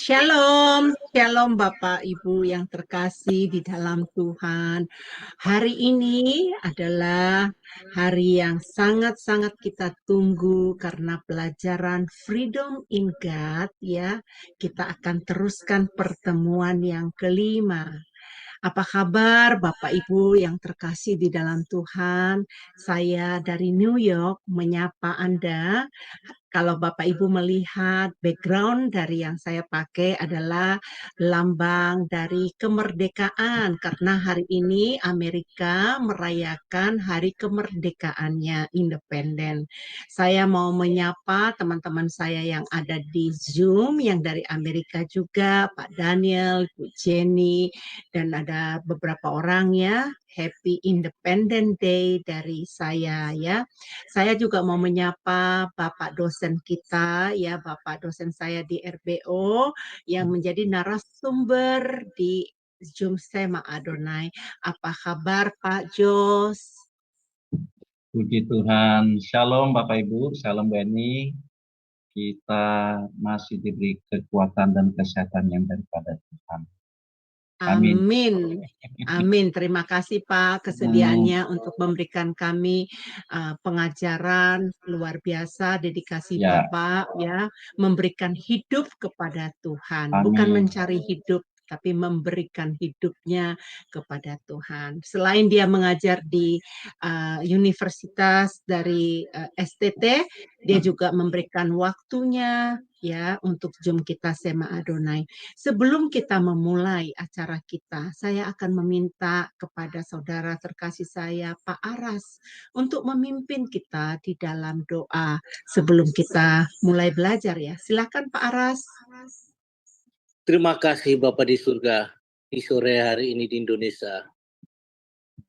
Shalom, shalom Bapak Ibu yang terkasih di dalam Tuhan. Hari ini adalah hari yang sangat-sangat kita tunggu karena pelajaran Freedom in God ya. Kita akan teruskan pertemuan yang kelima. Apa kabar Bapak Ibu yang terkasih di dalam Tuhan? Saya dari New York menyapa Anda. Kalau Bapak Ibu melihat background dari yang saya pakai adalah lambang dari kemerdekaan karena hari ini Amerika merayakan hari kemerdekaannya independen. Saya mau menyapa teman-teman saya yang ada di Zoom yang dari Amerika juga, Pak Daniel, Bu Jenny, dan ada beberapa orang ya. Happy Independent Day dari saya ya. Saya juga mau menyapa Bapak dosen kita, ya Bapak dosen saya di RBO yang menjadi narasumber di Zoom Sema Adonai. Apa kabar Pak Jos? Puji Tuhan, Shalom Bapak Ibu, Shalom Bani. Kita masih diberi kekuatan dan kesehatan yang daripada Tuhan. Amin. Amin. Amin. Terima kasih Pak kesediaannya untuk memberikan kami pengajaran luar biasa, dedikasi Ya. Bapak ya, memberikan hidup kepada Tuhan, Amin. bukan mencari hidup tapi memberikan hidupnya kepada Tuhan. Selain dia mengajar di universitas dari STT, dia juga memberikan waktunya ya untuk Zoom kita Sema Adonai. Sebelum kita memulai acara kita, saya akan meminta kepada saudara terkasih saya, Pak Aras, untuk memimpin kita di dalam doa sebelum kita mulai belajar ya. Silakan Pak Aras. Terima kasih Bapak di surga, di sore hari ini di Indonesia.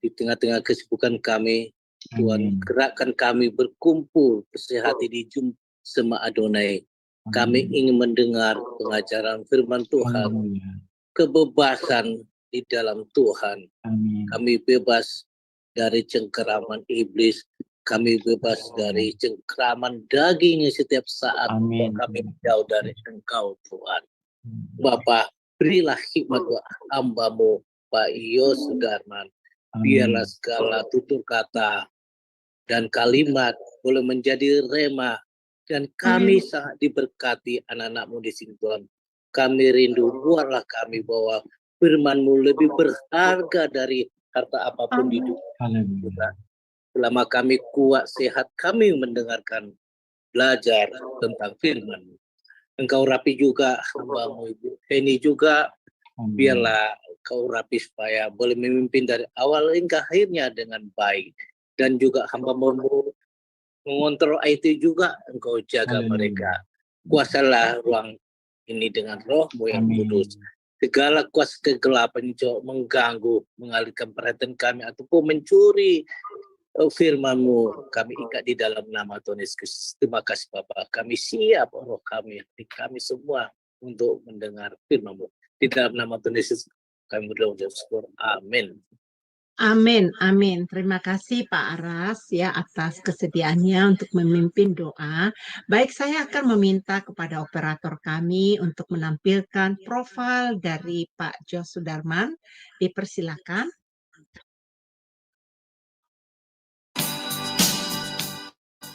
Di tengah-tengah kesibukan kami, Tuhan gerakkan kami berkumpul bersehati di Zoom Sema Adonai. Kami ingin mendengar pengajaran firman Tuhan, kebebasan di dalam Tuhan. Kami bebas dari cengkeraman iblis, kami bebas dari cengkeraman daging setiap saat. Kami jauh dari Engkau Tuhan. Bapak, berilah hikmat buat hamba-Mu, Pak Yos Sudarman. Biarlah segala tutur kata dan kalimat boleh menjadi rema. Dan kami sangat diberkati anak-anak-Mu di sini Tuhan. Kami rindu, buatlah kami bahwa firman-Mu lebih berharga dari harta apapun di dunia. Selama kami kuat, sehat, kami mendengarkan, belajar tentang firman-Mu. Engkau rapi juga hamba-Mu Ibu Heni juga. Biarlah Kau rapi supaya boleh memimpin dari awal hingga akhirnya dengan baik. Dan juga hamba-Mu mengontrol IT juga, Engkau jaga mereka. Kuasalah ruang ini dengan Roh-Mu yang kudus. Segala kuasa kegelapan yang mengganggu, mengalihkan perhatian kami ataupun mencuri firman-Mu, kami ikat di dalam nama Tuhan Yesus. Terima kasih Bapak. Kami siap, roh kami semua untuk mendengar firman-Mu. Di dalam nama Tuhan Yesus kami berdoa dan syukur. Amin. Amin, amin. Terima kasih Pak Aras ya atas kesediaannya untuk memimpin doa. Baik, saya akan meminta kepada operator kami untuk menampilkan profil dari Pak Jos Sudarman. Dipersilakan.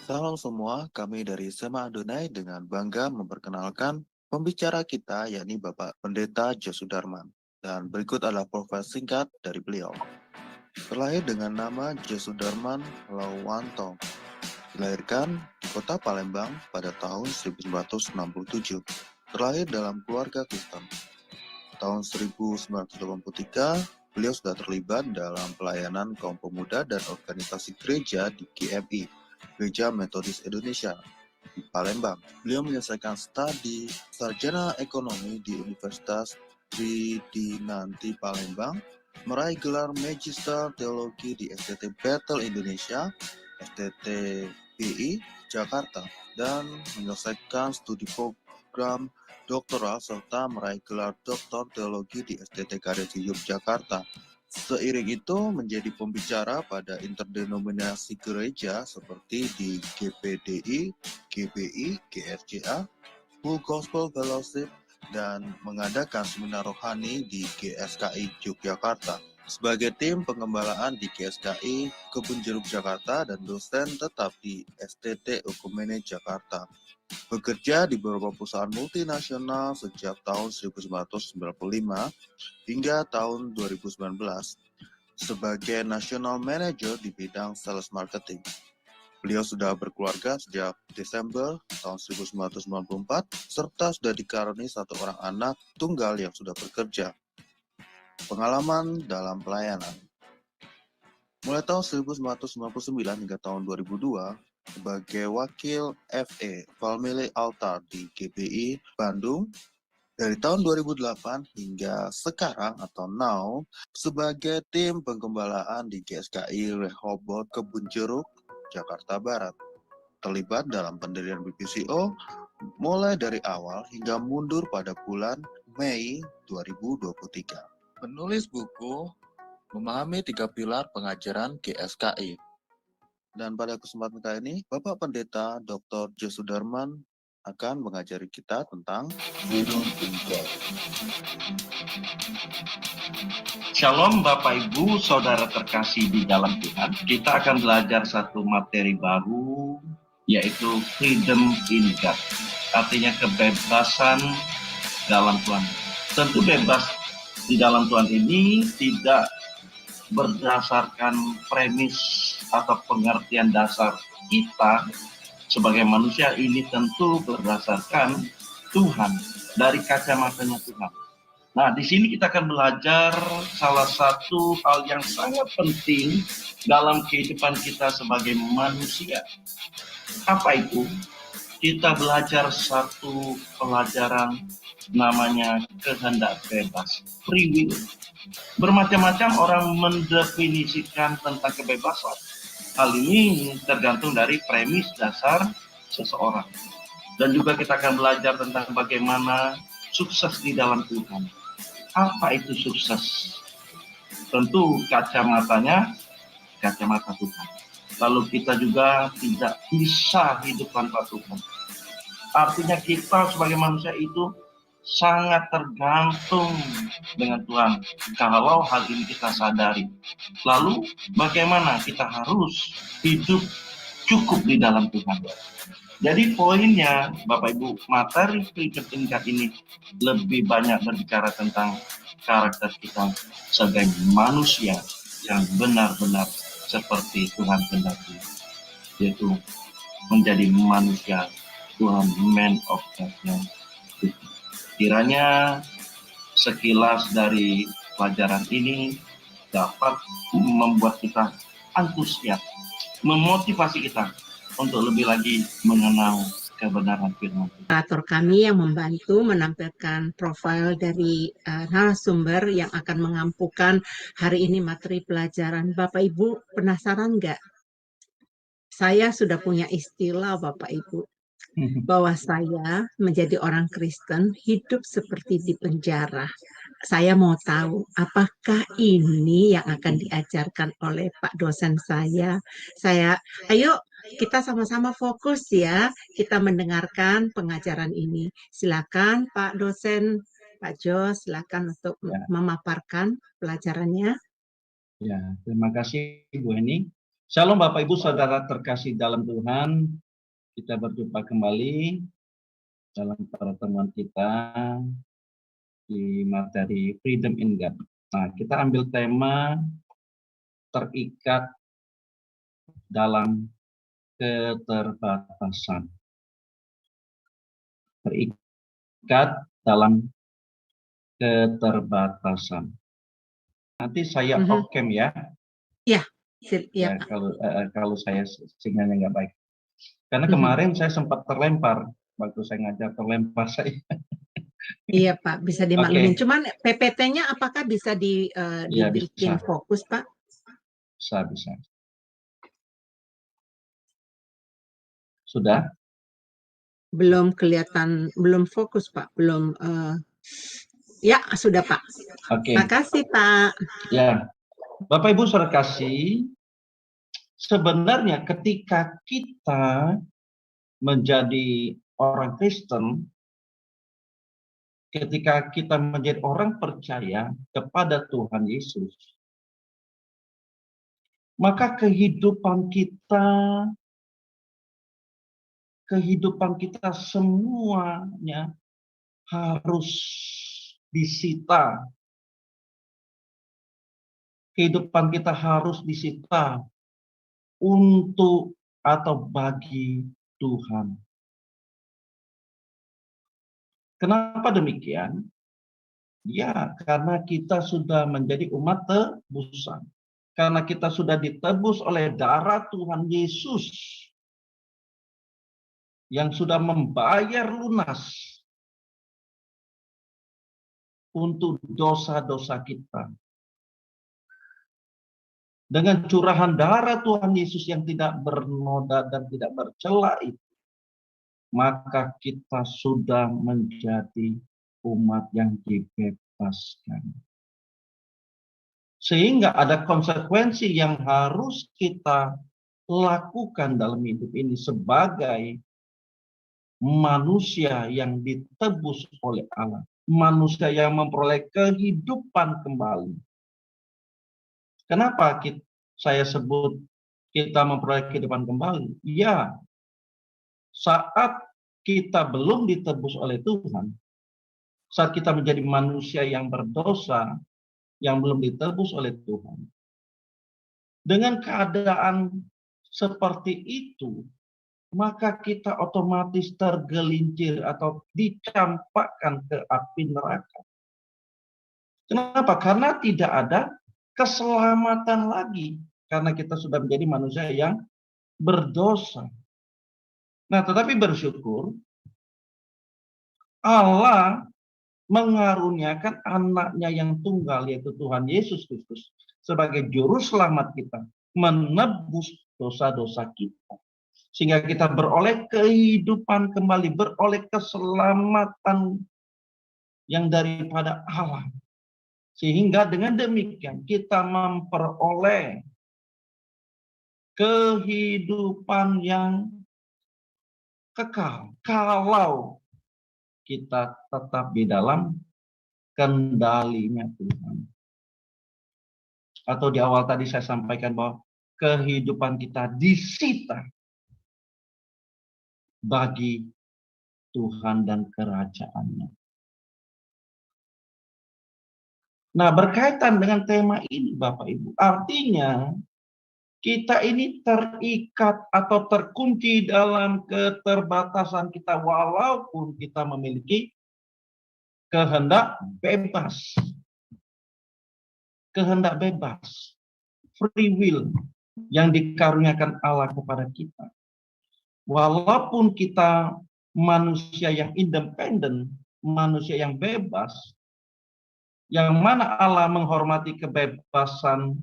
Salam semua, kami dari Sema Adonai dengan bangga memperkenalkan pembicara kita yakni Bapak Pendeta Jos Sudarman. Dan berikut adalah profil singkat dari beliau. Terlahir dengan nama Jos Sudarman Lawanto. Dilahirkan di kota Palembang pada tahun 1967. Terlahir dalam keluarga Kristen. Tahun 1983, beliau sudah terlibat dalam pelayanan kaum pemuda dan organisasi gereja di GMI, Gereja Metodis Indonesia, di Palembang. Beliau menyelesaikan studi sarjana ekonomi di Universitas Tridinanti Palembang, meraih gelar Magister Teologi di STT Bethel Indonesia, STT BI Jakarta, dan menyelesaikan studi program doktoral serta meraih gelar Doktor Teologi di STT Karet Yogyakarta. Seiring itu menjadi pembicara pada interdenominasi gereja seperti di GPDI, GBI, GRJA, Full Gospel Fellowship, dan mengadakan seminar rohani di GSKI Yogyakarta. Sebagai tim pengembalaan di GSKI Kebun Jeruk Jakarta dan dosen tetap di STT Okumene Jakarta. Bekerja di beberapa perusahaan multinasional sejak tahun 1995 hingga tahun 2019 sebagai National Manager di bidang Sales Marketing. Beliau sudah berkeluarga sejak Desember tahun 1994 serta sudah dikaruniai satu orang anak tunggal yang sudah bekerja. Pengalaman dalam pelayanan. Mulai tahun 1999 hingga tahun 2002 sebagai wakil FE Family Altar di GBI Bandung. Dari tahun 2008 hingga sekarang atau now sebagai tim penggembalaan di GSKI Rehoboth Kebun Jeruk Jakarta Barat. Terlibat dalam pendirian BPCO mulai dari awal hingga mundur pada bulan Mei 2023. Penulis buku Memahami 3 Pilar Pengajaran GSKI. Dan pada kesempatan kali ini, Bapak Pendeta Dr. Joe Sudarman akan mengajari kita tentang Freedom in God. Shalom Bapak Ibu, Saudara terkasih di dalam Tuhan. Kita akan belajar satu materi baru, yaitu Freedom in God. Artinya kebebasan dalam Tuhan. Tentu bebas di dalam Tuhan ini tidak berdasarkan premis atau pengertian dasar kita sebagai manusia, ini tentu berdasarkan Tuhan, dari kacamatanya Tuhan. Nah, di sini kita akan belajar salah satu hal yang sangat penting dalam kehidupan kita sebagai manusia. Apa itu? Kita belajar satu pelajaran namanya kehendak bebas, free will. Bermacam-macam orang mendefinisikan tentang kebebasan. Hal ini tergantung dari premis dasar seseorang. Dan juga kita akan belajar tentang bagaimana sukses di dalam Tuhan. Apa itu sukses? Tentu kacamatanya, kacamata Tuhan. Lalu kita juga tidak bisa hidup tanpa Tuhan. Artinya kita sebagai manusia itu sangat tergantung dengan Tuhan. Kalau hal ini kita sadari. Lalu bagaimana kita harus hidup cukup di dalam Tuhan. Jadi poinnya Bapak Ibu, materi Freedom in God ini lebih banyak berbicara tentang karakter kita sebagai manusia yang benar-benar seperti Tuhan kehendaki, yaitu menjadi manusia Tuhan, man of God. Kiranya sekilas dari pelajaran ini dapat membuat kita antusias, memotivasi kita untuk lebih lagi mengenal kebenaran firman Tuhan. Operator kami yang membantu menampilkan profil dari narasumber yang akan mengampukan hari ini materi pelajaran. Bapak Ibu penasaran nggak? Saya sudah punya istilah Bapak Ibu, bahwa saya menjadi orang Kristen hidup seperti di penjara. Saya mau tahu apakah ini yang akan diajarkan oleh Pak dosen saya. Ayo kita sama-sama fokus ya, kita mendengarkan pengajaran ini. Silakan Pak dosen, Pak Jo, silakan untuk memaparkan pelajarannya. Ya, terima kasih Bu Heni. Shalom Bapak Ibu Saudara terkasih dalam Tuhan. Kita berjumpa kembali dalam pertemuan kita di materi Freedom in God. Nah, kita ambil tema terikat dalam keterbatasan. Terikat dalam keterbatasan. Nanti saya off cam ya. Ya, ya kalau saya sinyalnya nggak baik. Karena kemarin saya sempat terlempar waktu saya ngajar, terlempar saya. Iya Pak, bisa dimaklumin. Cuman PPT-nya apakah bisa dibikin fokus Pak? Bisa. Sudah? Belum kelihatan, belum fokus Pak, belum. Ya sudah Pak. Oke. Makasih Pak. Ya, Bapak Ibu saudara kasih, sebenarnya ketika kita menjadi orang Kristen, ketika kita menjadi orang percaya kepada Tuhan Yesus, maka kehidupan kita semuanya harus disita. Kehidupan kita harus disita untuk atau bagi Tuhan. Kenapa demikian? Ya, karena kita sudah menjadi umat tebusan. Karena kita sudah ditebus oleh darah Tuhan Yesus yang sudah membayar lunas untuk dosa-dosa kita. Dengan curahan darah Tuhan Yesus yang tidak bernoda dan tidak bercela itu, maka kita sudah menjadi umat yang dibebaskan. Sehingga ada konsekuensi yang harus kita lakukan dalam hidup ini sebagai manusia yang ditebus oleh Allah. Manusia yang memperoleh kehidupan kembali. Kenapa saya sebut kita memperoleh kehidupan kembali? Ya, saat kita belum ditebus oleh Tuhan, saat kita menjadi manusia yang berdosa, yang belum ditebus oleh Tuhan, dengan keadaan seperti itu, maka kita otomatis tergelincir atau dicampakkan ke api neraka. Kenapa? Karena tidak ada keselamatan lagi, karena kita sudah menjadi manusia yang berdosa. Nah, tetapi bersyukur Allah mengaruniakan anaknya yang tunggal, yaitu Tuhan Yesus Kristus, sebagai juru selamat kita, menebus dosa-dosa kita. Sehingga kita beroleh kehidupan kembali, beroleh keselamatan yang daripada Allah. Sehingga dengan demikian kita memperoleh kehidupan yang kekal kalau kita tetap di dalam kendalinya Tuhan. Atau di awal tadi saya sampaikan bahwa kehidupan kita disita bagi Tuhan dan kerajaannya. Nah, berkaitan dengan tema ini Bapak Ibu, artinya kita ini terikat atau terkunci dalam keterbatasan kita walaupun kita memiliki kehendak bebas. Kehendak bebas. Free will yang dikaruniakan Allah kepada kita. Walaupun kita manusia yang independen, manusia yang bebas, yang mana Allah menghormati kebebasan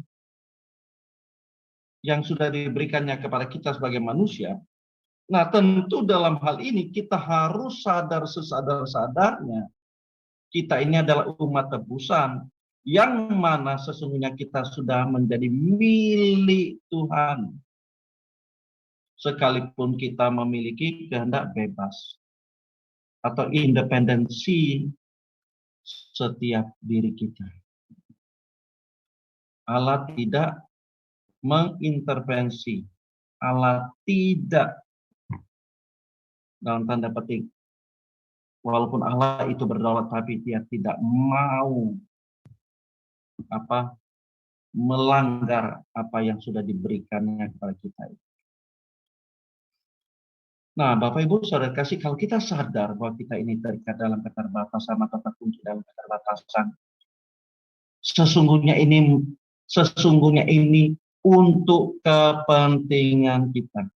yang sudah diberikannya kepada kita sebagai manusia. Nah, tentu dalam hal ini kita harus sadar sesadar-sadarnya. Kita ini adalah umat tebusan yang mana sesungguhnya kita sudah menjadi milik Tuhan. Sekalipun kita memiliki kehendak bebas atau independensi setiap diri kita. Allah tidak mengintervensi. Allah tidak, dalam tanda petik, walaupun Allah itu berdaulat, tapi dia tidak mau melanggar apa yang sudah diberikannya kepada kita. Nah, Bapak Ibu Saudara kasih, kalau kita sadar bahwa kita ini terikat dalam keterbatasan atau terkunci dalam keterbatasan, sesungguhnya ini untuk kepentingan kita.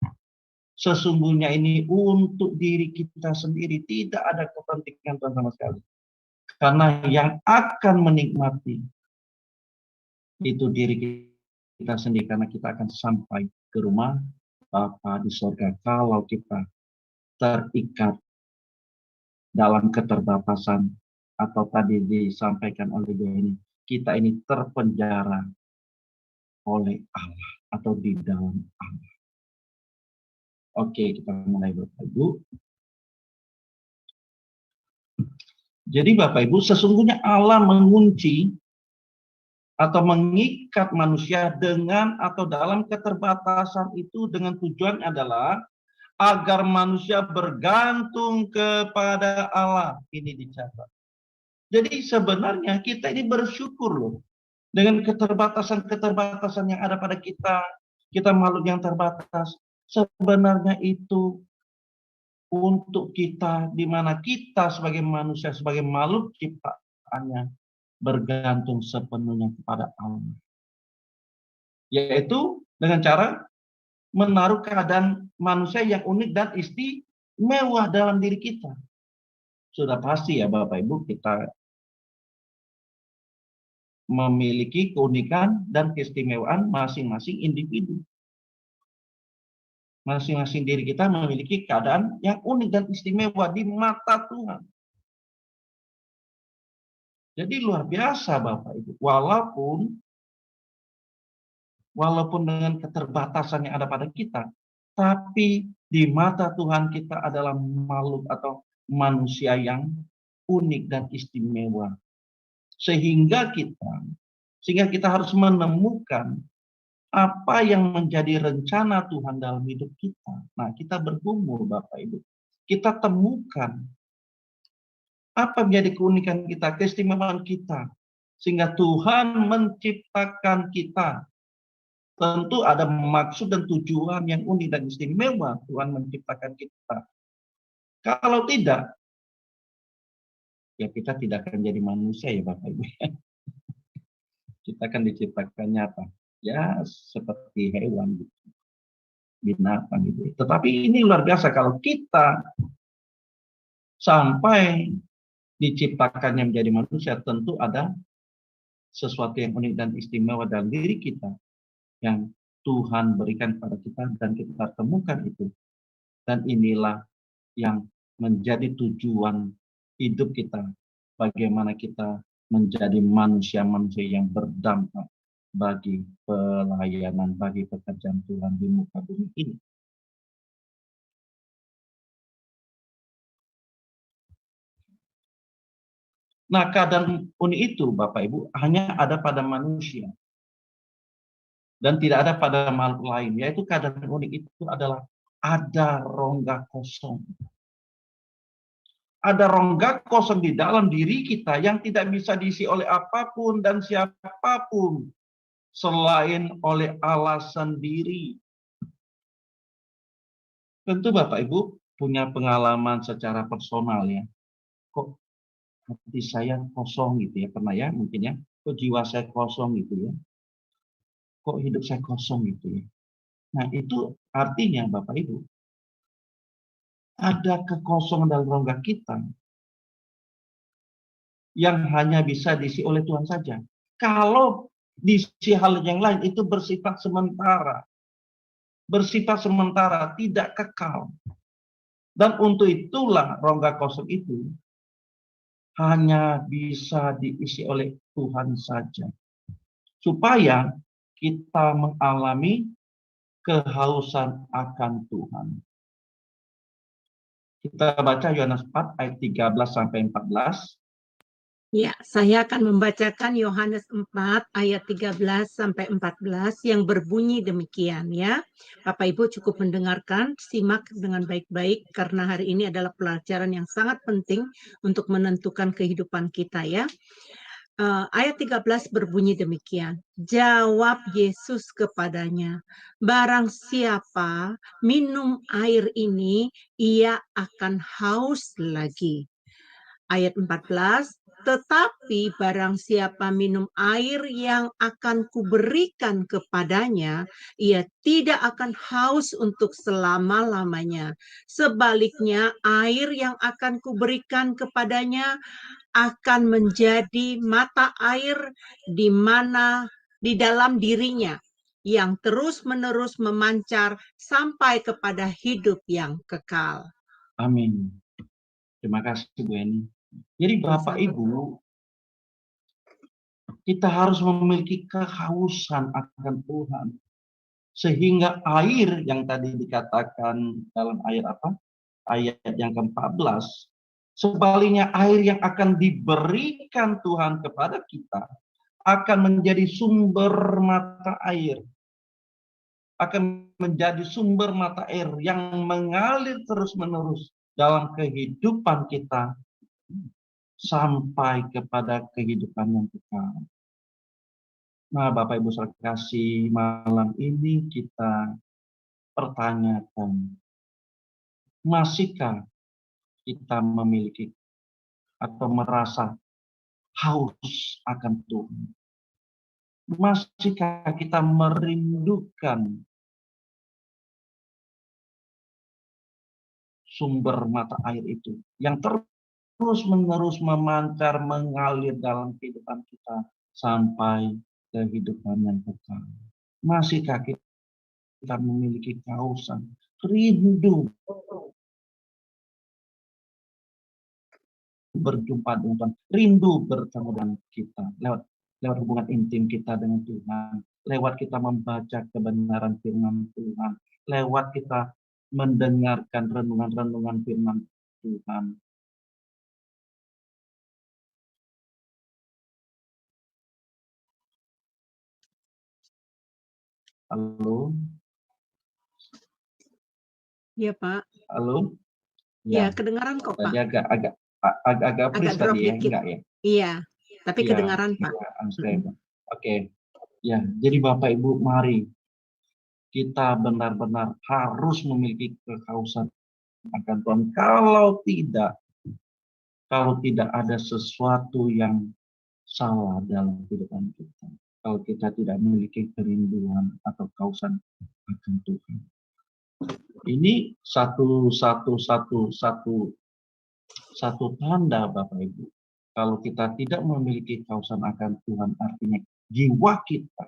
Sesungguhnya ini untuk diri kita sendiri. Tidak ada kepentingan Tuhan sama sekali. Karena yang akan menikmati itu diri kita sendiri. Karena kita akan sampai ke rumah Bapa di surga. Kalau kita terikat dalam keterbatasan atau tadi disampaikan oleh dia ini, kita ini terpenjara oleh Allah atau di dalam Allah. Oke, kita mulai Bapak Ibu. Jadi Bapak Ibu, sesungguhnya Allah mengunci atau mengikat manusia dengan atau dalam keterbatasan itu dengan tujuan adalah agar manusia bergantung kepada Allah. Ini dicatat. Jadi sebenarnya kita ini bersyukur loh dengan keterbatasan-keterbatasan yang ada pada kita. Kita makhluk yang terbatas. Sebenarnya itu untuk kita, di mana kita sebagai manusia, sebagai makhluk ciptaannya, bergantung sepenuhnya kepada Allah. Yaitu dengan cara menaruh keadaan manusia yang unik dan istimewa dalam diri kita. Sudah pasti ya Bapak Ibu, kita memiliki keunikan dan keistimewaan masing-masing individu. Masing-masing diri kita memiliki keadaan yang unik dan istimewa di mata Tuhan. Jadi luar biasa Bapak Ibu. Walaupun dengan keterbatasan yang ada pada kita, tapi di mata Tuhan kita adalah makhluk atau manusia yang unik dan istimewa. Sehingga kita harus menemukan apa yang menjadi rencana Tuhan dalam hidup kita. Nah, kita bergumul Bapak Ibu. Kita temukan apa menjadi keunikan kita, keistimewaan kita. Sehingga Tuhan menciptakan kita. Tentu ada maksud dan tujuan yang unik dan istimewa Tuhan menciptakan kita. Kalau tidak, ya kita tidak akan jadi manusia ya Bapak Ibu. Kita akan diciptakannya apa? Ya seperti hewan gitu, binatang gitu. Tetapi ini luar biasa kalau kita sampai diciptakannya menjadi manusia, tentu ada sesuatu yang unik dan istimewa dalam diri kita yang Tuhan berikan pada kita dan kita temukan itu. Dan inilah yang menjadi tujuan hidup kita. Bagaimana kita menjadi manusia-manusia yang berdampak bagi pelayanan, bagi pekerjaan Tuhan di muka bumi ini. Nah, keadaan unik itu, Bapak Ibu, hanya ada pada manusia. Dan tidak ada pada makhluk lain. Yaitu keadaan unik itu adalah ada rongga kosong. Ada rongga kosong di dalam diri kita yang tidak bisa diisi oleh apapun dan siapapun selain oleh Allah sendiri. Tentu Bapak Ibu punya pengalaman secara personal ya. Kok hati saya kosong gitu ya, pernah ya mungkin ya. Kok jiwa saya kosong gitu ya. Kok hidup saya kosong gitu ya. Nah itu artinya Bapak Ibu, ada kekosongan dalam rongga kita yang hanya bisa diisi oleh Tuhan saja. Kalau diisi hal yang lain itu bersifat sementara. Bersifat sementara, tidak kekal. Dan untuk itulah rongga kosong itu hanya bisa diisi oleh Tuhan saja. Supaya kita mengalami kehausan akan Tuhan. Kita baca Yohanes 4 ayat 13 sampai 14. Ya, saya akan membacakan Yohanes 4 ayat 13 sampai 14 yang berbunyi demikian ya. Bapak Ibu cukup mendengarkan, simak dengan baik-baik karena hari ini adalah pelajaran yang sangat penting untuk menentukan kehidupan kita ya. Ayat 13 berbunyi demikian. Jawab Yesus kepadanya, barang siapa minum air ini, ia akan haus lagi. Ayat 14, tetapi barang siapa minum air yang akan kuberikan kepadanya, ia tidak akan haus untuk selama-lamanya. Sebaliknya, air yang akan kuberikan kepadanya akan menjadi mata air di dalam dirinya, yang terus-menerus memancar sampai kepada hidup yang kekal. Amin. Terima kasih Bu Eni. Jadi Bapak Ibu, kita harus memiliki kehausan akan Tuhan. Sehingga air yang tadi dikatakan dalam ayat apa? Ayat yang ke-14, Sebaliknya air yang akan diberikan Tuhan kepada kita akan menjadi sumber mata air. Akan menjadi sumber mata air yang mengalir terus-menerus dalam kehidupan kita sampai kepada kehidupan yang kekal. Nah, Bapak Ibu saudara kasih, malam ini kita pertanyakan, masihkah kita memiliki atau merasa haus akan Tuhan? Masihkah kita merindukan sumber mata air itu yang terus-menerus memancar, mengalir dalam kehidupan kita sampai kehidupan yang kekal? Masihkah kita memiliki kehausan, rindu berjumpa dengan Tuhan, rindu bertemu dengan kita lewat hubungan intim kita dengan Tuhan, lewat kita membaca kebenaran firman Tuhan, lewat kita mendengarkan renungan-renungan firman Tuhan. Halo? Iya, Pak. Halo? Ya, kedengaran kok, Pak. Tadi agak freeze drop tadi ya, dikit. enggak ya? Iya, tapi Iya, kedengaran, Pak. Oke. Ya, jadi Bapak Ibu, mari kita benar-benar harus memiliki kehausan akan Tuhan. Kalau tidak ada sesuatu yang salah dalam kehidupan kita, kalau kita tidak memiliki kerinduan atau kehausan akan Tuhan. Ini satu tanda, Bapak Ibu. Kalau kita tidak memiliki kehausan akan Tuhan, artinya jiwa kita,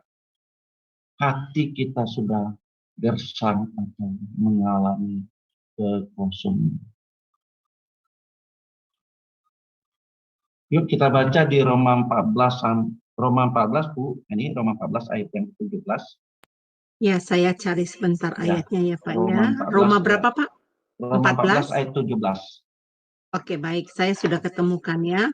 hati kita sudah gersang atau mengalami kekosongan. Yuk kita baca di Roma 14, Bu. Ini Roma 14 ayat yang 17. Ya, saya cari sebentar ayatnya ya, Pak. Roma 14, Roma berapa, Pak? Roma 14 ayat 17. Oke, baik. Saya sudah ketemukan ya.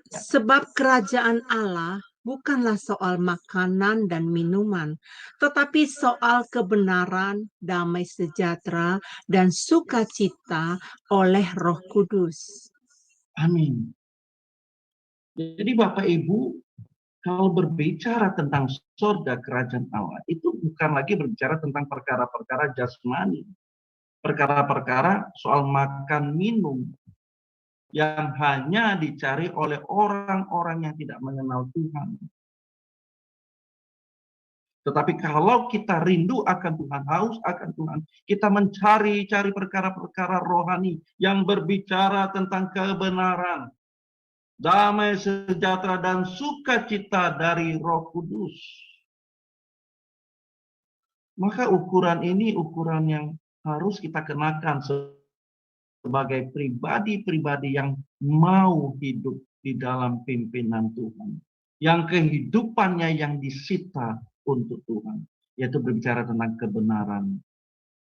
Sebab kerajaan Allah bukanlah soal makanan dan minuman, tetapi soal kebenaran, damai sejahtera, dan sukacita oleh Roh Kudus. Amin. Jadi Bapak Ibu, kalau berbicara tentang surga kerajaan Allah, itu bukan lagi berbicara tentang perkara-perkara jasmani. Perkara-perkara soal makan minum yang hanya dicari oleh orang-orang yang tidak mengenal Tuhan. Tetapi kalau kita rindu akan Tuhan, haus akan Tuhan, kita mencari perkara-perkara rohani yang berbicara tentang kebenaran, damai sejahtera dan sukacita dari Roh Kudus. Maka ukuran ini ukuran yang harus kita kenakan sebagai pribadi-pribadi yang mau hidup di dalam pimpinan Tuhan, yang kehidupannya yang disita untuk Tuhan, yaitu berbicara tentang kebenaran,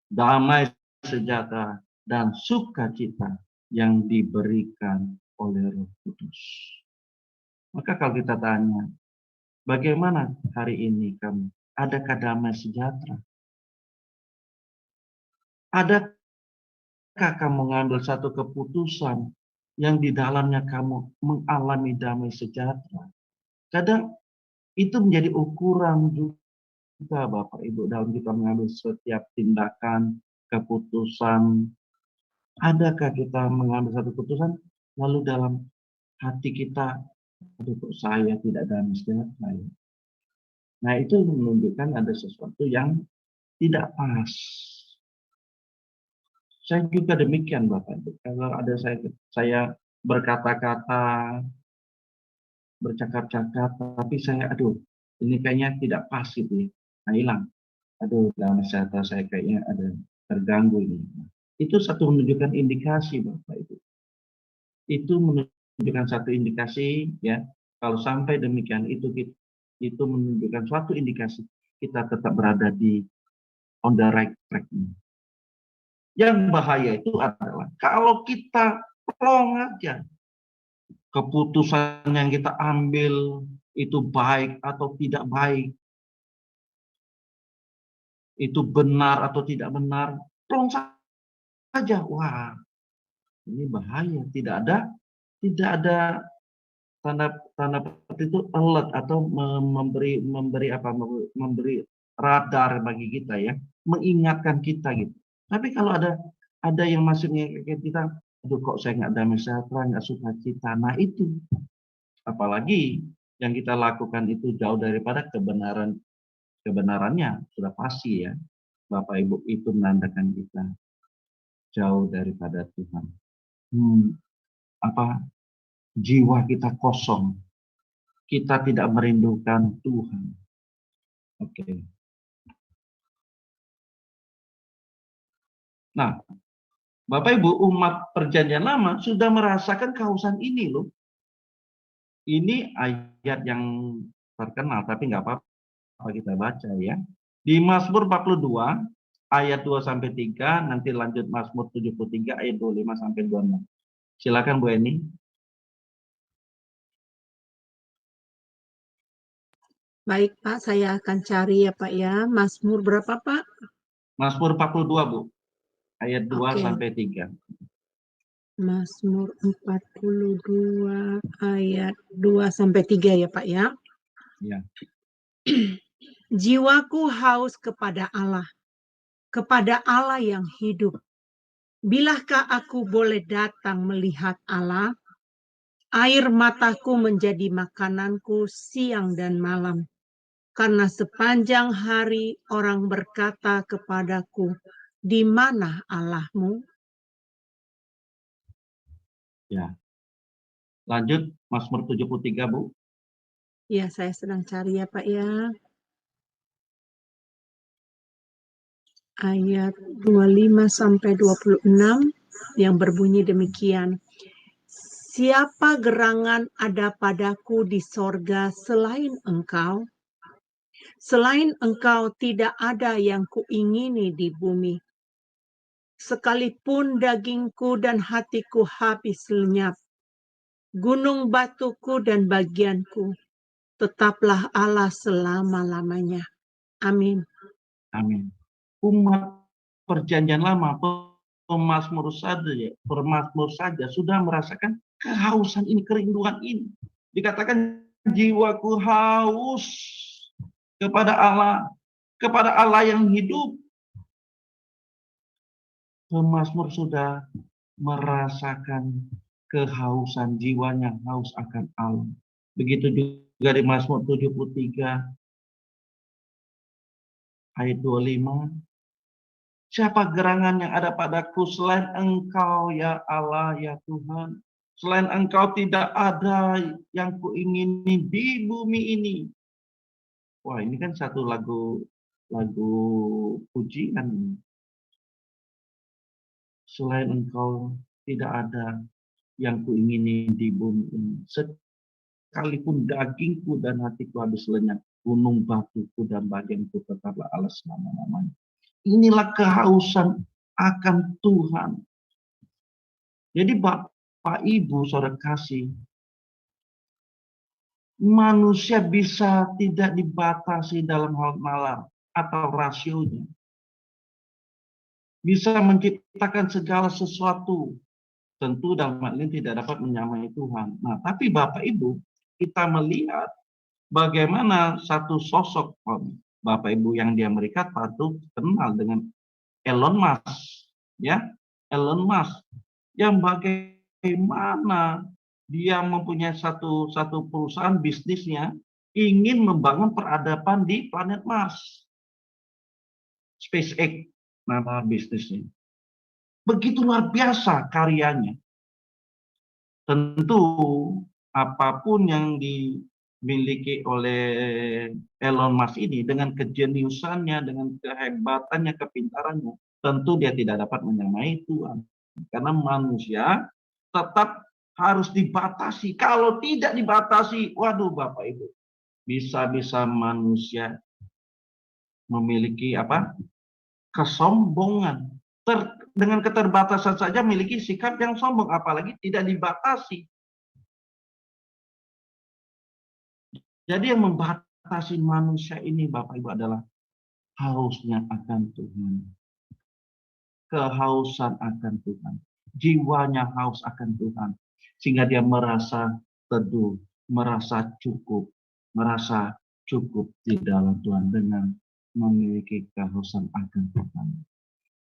damai sejahtera, dan sukacita yang diberikan oleh Roh Kudus. Maka kalau kita tanya, bagaimana hari ini kamu? Adakah damai sejahtera? Adakah kamu mengambil satu keputusan yang di dalamnya kamu mengalami damai sejahtera? Kadang itu menjadi ukuran juga Bapak Ibu dalam kita mengambil setiap tindakan, keputusan. Adakah kita mengambil satu keputusan lalu dalam hati kita, aduh kok saya tidak damai sejahtera. Nah itu menunjukkan ada sesuatu yang tidak pas. Saya juga demikian Bapak Ibu. Kalau ada saya berkata-kata, bercakap-cakap, tapi saya ini kayaknya tidak pas gitu ya. Nah hilang. Dalam kesehatan saya kayaknya ada terganggu ini. Itu satu menunjukkan indikasi Bapak Ibu. Itu menunjukkan satu indikasi ya. Kalau sampai demikian itu menunjukkan suatu indikasi kita tetap berada di on the right track. Yang bahaya itu adalah kalau kita plong aja. Keputusan yang kita ambil itu baik atau tidak baik, itu benar atau tidak benar, plong saja. Wah, ini bahaya. Tidak ada tanda petik itu alert atau memberi radar bagi kita ya, mengingatkan kita gitu. Tapi kalau ada yang masih mengingatkan kita, aduh kok saya nggak damai sejahtera, nggak sukacita. Nah itu, apalagi yang kita lakukan itu jauh daripada kebenarannya, sudah pasti ya, Bapak Ibu, itu menandakan kita jauh daripada Tuhan. Jiwa kita kosong, kita tidak merindukan Tuhan. Oke. Nah, Bapak Ibu, umat Perjanjian Lama sudah merasakan kehausan ini loh. Ini ayat yang terkenal, tapi nggak apa-apa kita baca ya. Di Mazmur 42 ayat 2-3, nanti lanjut Mazmur 73 ayat 25-26. Silakan Bu Eni. Baik Pak, saya akan cari ya Pak ya. Mazmur berapa Pak? Mazmur 42 Bu, ayat 2-3. Mazmur 42 ayat 2-3 ya Pak ya. Ya. Jiwaku haus kepada Allah yang hidup. Bilakah aku boleh datang melihat Allah? Air mataku menjadi makananku siang dan malam. Karena sepanjang hari orang berkata kepadaku, di mana Allahmu? Ya. Lanjut Mazmur 73 Bu. Ya, saya sedang cari ya Pak ya. Ayat 25-26 yang berbunyi demikian. Siapa gerangan ada padaku di sorga selain engkau? Selain engkau tidak ada yang kuingini di bumi. Sekalipun dagingku dan hatiku habis lenyap, gunung batuku dan bagianku, tetaplah Allah selama-lamanya. Amin. Amin. Umat Perjanjian Lama, pemazmur saja sudah merasakan kehausan ini, kerinduan ini. Dikatakan jiwaku haus kepada Allah yang hidup. Pemazmur sudah merasakan kehausan, jiwanya haus akan Allah. Begitu juga di Mazmur 73 ayat 25. Siapa gerangan yang ada padaku selain engkau ya Allah ya Tuhan. Selain engkau tidak ada yang kuingini di bumi ini. Wah, ini kan satu lagu pujian. Selain engkau tidak ada yang kuingini di bumi ini. Sekalipun dagingku dan hatiku habis lenyap, gunung batuku dan bagianku tetaplah Allah selama-lamanya. Inilah kehausan akan Tuhan. Jadi Bapak, Ibu, Saudara kasih, manusia bisa tidak dibatasi dalam hal nalar atau rasionya. Bisa menciptakan segala sesuatu. Tentu dalam hal ini tidak dapat menyamai Tuhan. Nah, tapi Bapak Ibu, kita melihat bagaimana satu sosok Bapak Ibu yang di Amerika patut kenal dengan Elon Musk, ya, Elon Musk, yang bagaimana dia mempunyai satu perusahaan bisnisnya ingin membangun peradaban di planet Mars. SpaceX nama bisnisnya. Begitu luar biasa karyanya. Tentu apapun yang dimiliki oleh Elon Musk ini dengan kejeniusannya, dengan kehebatannya, kepintarannya, tentu dia tidak dapat menyamai Tuhan. Karena manusia tetap harus dibatasi. Kalau tidak dibatasi, waduh Bapak Ibu, bisa-bisa manusia memiliki kesombongan. dengan keterbatasan saja memiliki sikap yang sombong, apalagi tidak dibatasi. Jadi yang membatasi manusia ini, Bapak Ibu, adalah hausnya akan Tuhan. Kehausan akan Tuhan. Jiwanya haus akan Tuhan. Sehingga dia merasa teduh, merasa cukup di dalam Tuhan dengan memiliki kehausan akan Tuhan.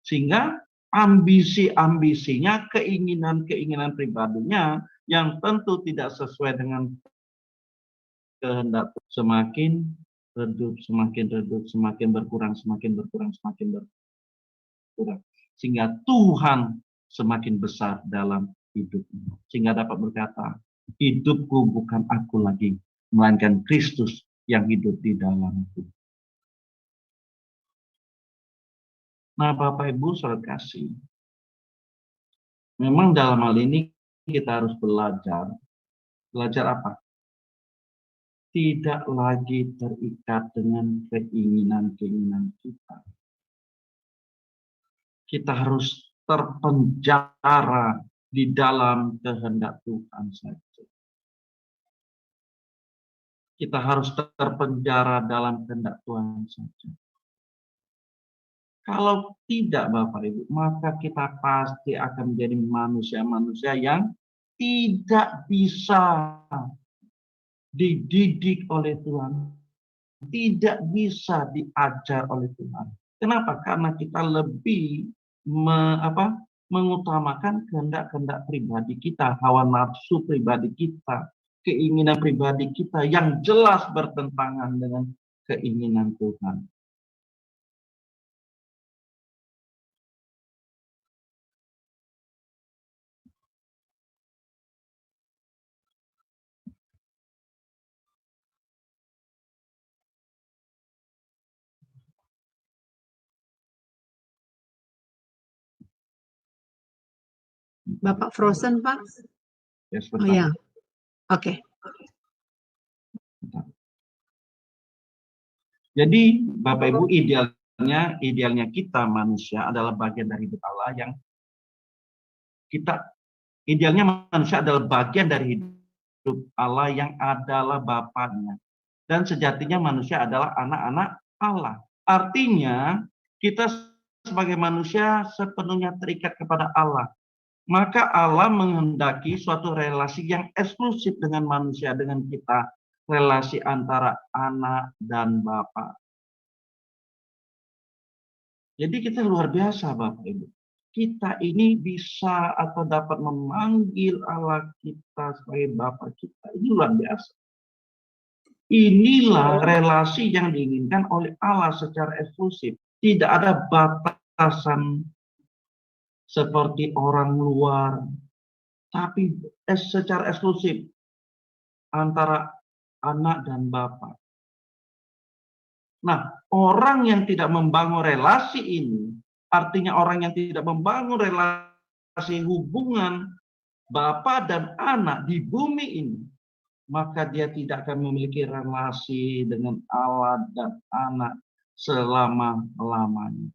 Sehingga ambisi-ambisinya, keinginan-keinginan pribadinya yang tentu tidak sesuai dengan kehendak semakin redup, semakin berkurang. Sehingga Tuhan semakin besar dalam hidupnya. Sehingga dapat berkata, hidupku bukan aku lagi, melainkan Kristus yang hidup di dalamku. Nah, Bapak Ibu saudara kasih, memang dalam hal ini kita harus belajar. Belajar apa? Tidak lagi terikat dengan keinginan-keinginan kita. Kita harus terpenjara di dalam kehendak Tuhan saja. Kita harus terpenjara dalam kehendak Tuhan saja. Kalau tidak, Bapak Ibu, maka kita pasti akan menjadi manusia-manusia yang tidak bisa dididik oleh Tuhan, tidak bisa diajar oleh Tuhan. Kenapa? Karena kita lebih mengutamakan kehendak-kehendak pribadi kita, hawa nafsu pribadi kita, keinginan pribadi kita yang jelas bertentangan dengan keinginan Tuhan. Bapak frozen, Pak? Ya, oh ya, oke. Jadi Bapak Ibu, idealnya kita manusia adalah bagian dari hidup Allah yang idealnya manusia adalah bagian dari hidup Allah yang adalah Bapaknya. Dan sejatinya manusia adalah anak-anak Allah. Artinya kita sebagai manusia sepenuhnya terikat kepada Allah. Maka Allah menghendaki suatu relasi yang eksklusif dengan manusia, dengan kita. Relasi antara anak dan Bapa. Jadi kita luar biasa, Bapak Ibu. Kita ini bisa atau dapat memanggil Allah kita sebagai Bapa kita. Ini luar biasa. Inilah relasi yang diinginkan oleh Allah secara eksklusif. Tidak ada batasan seperti orang luar, tapi secara eksklusif antara anak dan Bapa. Nah, orang yang tidak membangun relasi ini, artinya orang yang tidak membangun relasi hubungan Bapa dan anak di bumi ini, maka dia tidak akan memiliki relasi dengan Allah dan anak selama-lamanya.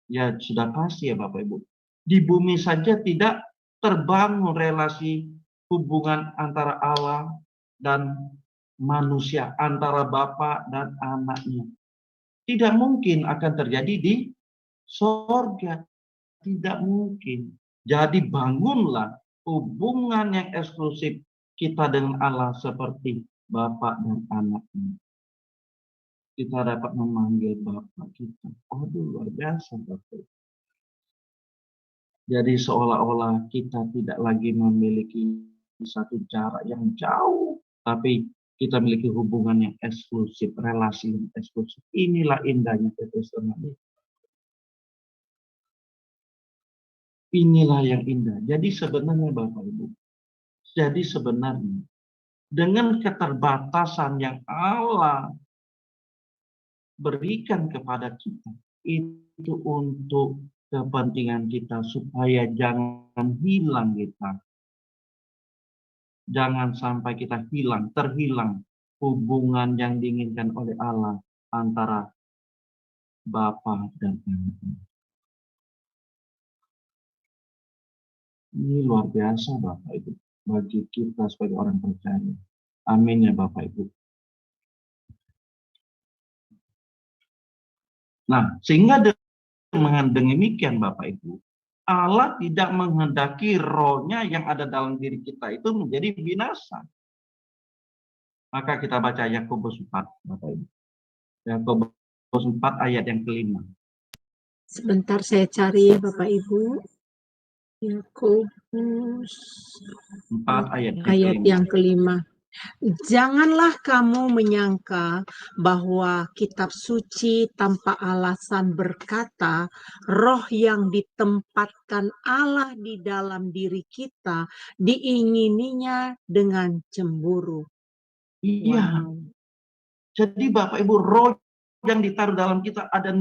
Ya sudah pasti ya Bapak Ibu. Di bumi saja tidak terbangun relasi hubungan antara Allah dan manusia, antara Bapa dan anaknya. Tidak mungkin akan terjadi di sorga. Tidak mungkin. Jadi bangunlah hubungan yang eksklusif kita dengan Allah seperti Bapa dan anaknya. Kita dapat memanggil Bapa kita. Aduh, luar biasa Bapak. Jadi seolah-olah kita tidak lagi memiliki satu jarak yang jauh, tapi kita memiliki hubungan yang eksklusif, relasi yang eksklusif. Inilah indahnya kekristenan. Inilah yang indah. Jadi sebenarnya Bapak Ibu, dengan keterbatasan yang Allah berikan kepada kita, itu untuk kepentingan kita supaya jangan hilang kita. Jangan sampai kita terhilang hubungan yang diinginkan oleh Allah antara Bapa dan Anak. Ini luar biasa Bapak Ibu bagi kita sebagai orang percaya. Amin ya Bapak Ibu. Nah, sehingga dengan demikian Bapak Ibu, Allah tidak menghendaki rohnya yang ada dalam diri kita itu menjadi binasa. Maka kita baca Yakobus 4 Bapak Ibu. Yakobus 4 ayat yang kelima. Sebentar saya cari Bapak Ibu. Yakobus 4 ayat yang kelima. Janganlah kamu menyangka bahwa kitab suci tanpa alasan berkata, roh yang ditempatkan Allah di dalam diri kita diingininya dengan cemburu. Iya. Wow. Jadi Bapak Ibu, roh yang ditaruh dalam kita ada